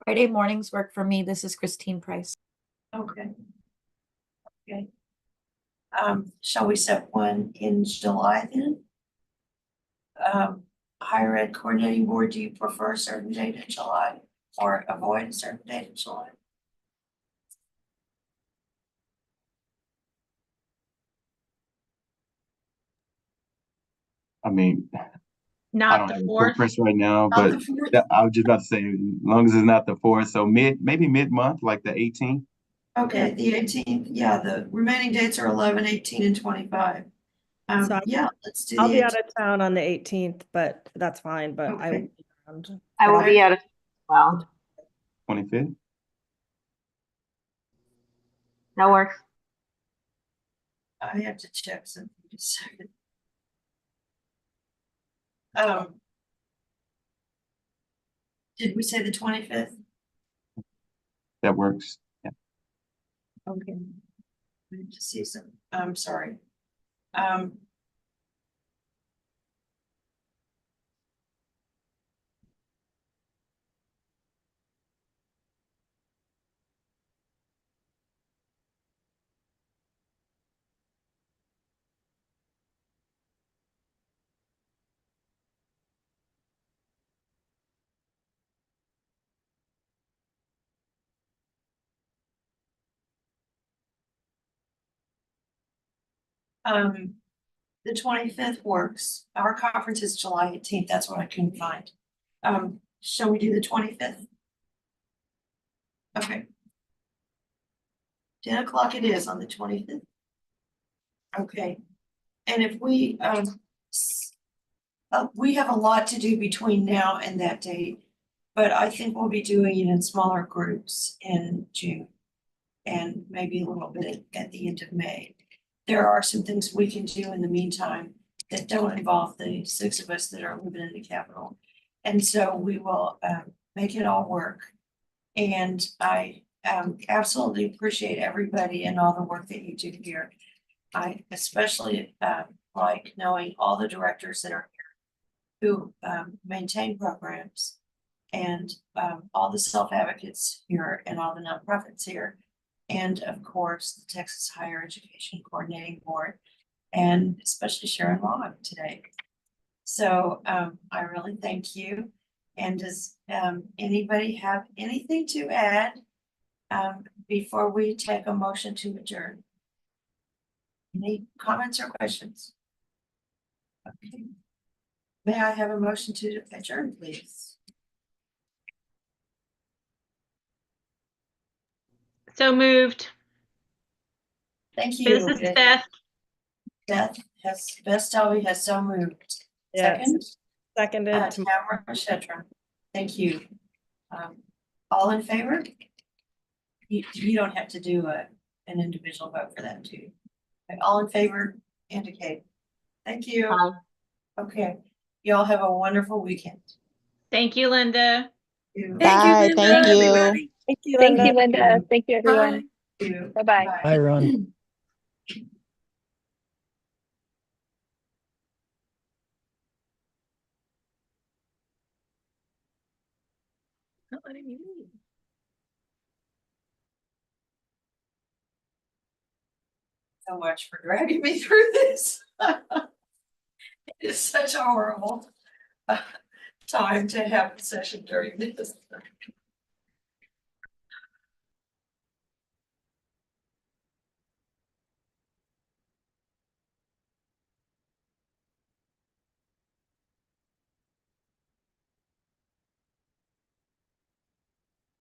[SPEAKER 7] Friday mornings work for me. This is Christine Price.
[SPEAKER 4] Okay. Okay. Shall we set one in July then? Higher Ed Coordinating Board, do you prefer a certain date in July or avoid a certain date in July?
[SPEAKER 8] I mean, I
[SPEAKER 10] Not
[SPEAKER 8] don't
[SPEAKER 10] the
[SPEAKER 8] have a
[SPEAKER 10] 4th.
[SPEAKER 8] preference right now,
[SPEAKER 4] Not
[SPEAKER 8] but
[SPEAKER 4] the 4th?
[SPEAKER 8] I was just about to say, as long as it's not the 4th, so maybe mid-month, like the 18th.
[SPEAKER 4] Okay, the 18th, yeah, the remaining dates are 11, 18, and 25.
[SPEAKER 12] So
[SPEAKER 4] Yeah, let's do
[SPEAKER 12] I'll
[SPEAKER 4] the
[SPEAKER 12] be out
[SPEAKER 4] 18th.
[SPEAKER 12] of town on the 18th, but that's fine, but I will
[SPEAKER 4] Okay.
[SPEAKER 12] be around.
[SPEAKER 13] I
[SPEAKER 12] But
[SPEAKER 13] will be out of well.
[SPEAKER 8] 25th.
[SPEAKER 13] That works.
[SPEAKER 4] I have to check something just a second. Did we say the 25th?
[SPEAKER 8] That works. Yeah.
[SPEAKER 4] Okay. I need to see some, I'm sorry. Um. The 25th works. Our conference is July 18th. That's what I couldn't find. Shall we do the 25th? Okay. 10 o'clock it is on the 25th. Okay. And if we have a lot to do between now and that date, but I think we'll be doing it in smaller groups in June and maybe a little bit at the end of May. There are some things we can do in the meantime that don't involve the 6 of us that are living in the Capitol. And so we will make it all work. And I absolutely appreciate everybody and all the work that you do here. I especially like knowing all the directors that are here who maintain programs and all the self-advocates here and all the nonprofits here. And of course, the Texas Higher Education Coordinating Board, and especially Sharon Long today. So I really thank you. And does anybody have anything to add before we take a motion to adjourn? Any comments or questions? Okay. May I have a motion to adjourn, please?
[SPEAKER 10] So moved.
[SPEAKER 4] Thank you.
[SPEAKER 10] This is Beth.
[SPEAKER 4] Beth Stalvey has so moved.
[SPEAKER 12] Yes.
[SPEAKER 4] Second?
[SPEAKER 12] Seconded.
[SPEAKER 4] Tamara Shetra. Thank you. All in favor? You don't have to do an individual vote for that too. Okay, all in favor, indicate. Thank you.
[SPEAKER 13] Aye.
[SPEAKER 4] Okay, y'all have a wonderful weekend.
[SPEAKER 10] Thank you, Linda.
[SPEAKER 15] Bye. Thank you.
[SPEAKER 12] Thank you,
[SPEAKER 17] Thank
[SPEAKER 12] Linda.
[SPEAKER 17] you, Linda. Thank you, everyone. Bye-bye.
[SPEAKER 5] Bye, everyone.
[SPEAKER 4] Not letting me leave. So much for dragging me through this. It is such a horrible time to have a session during this.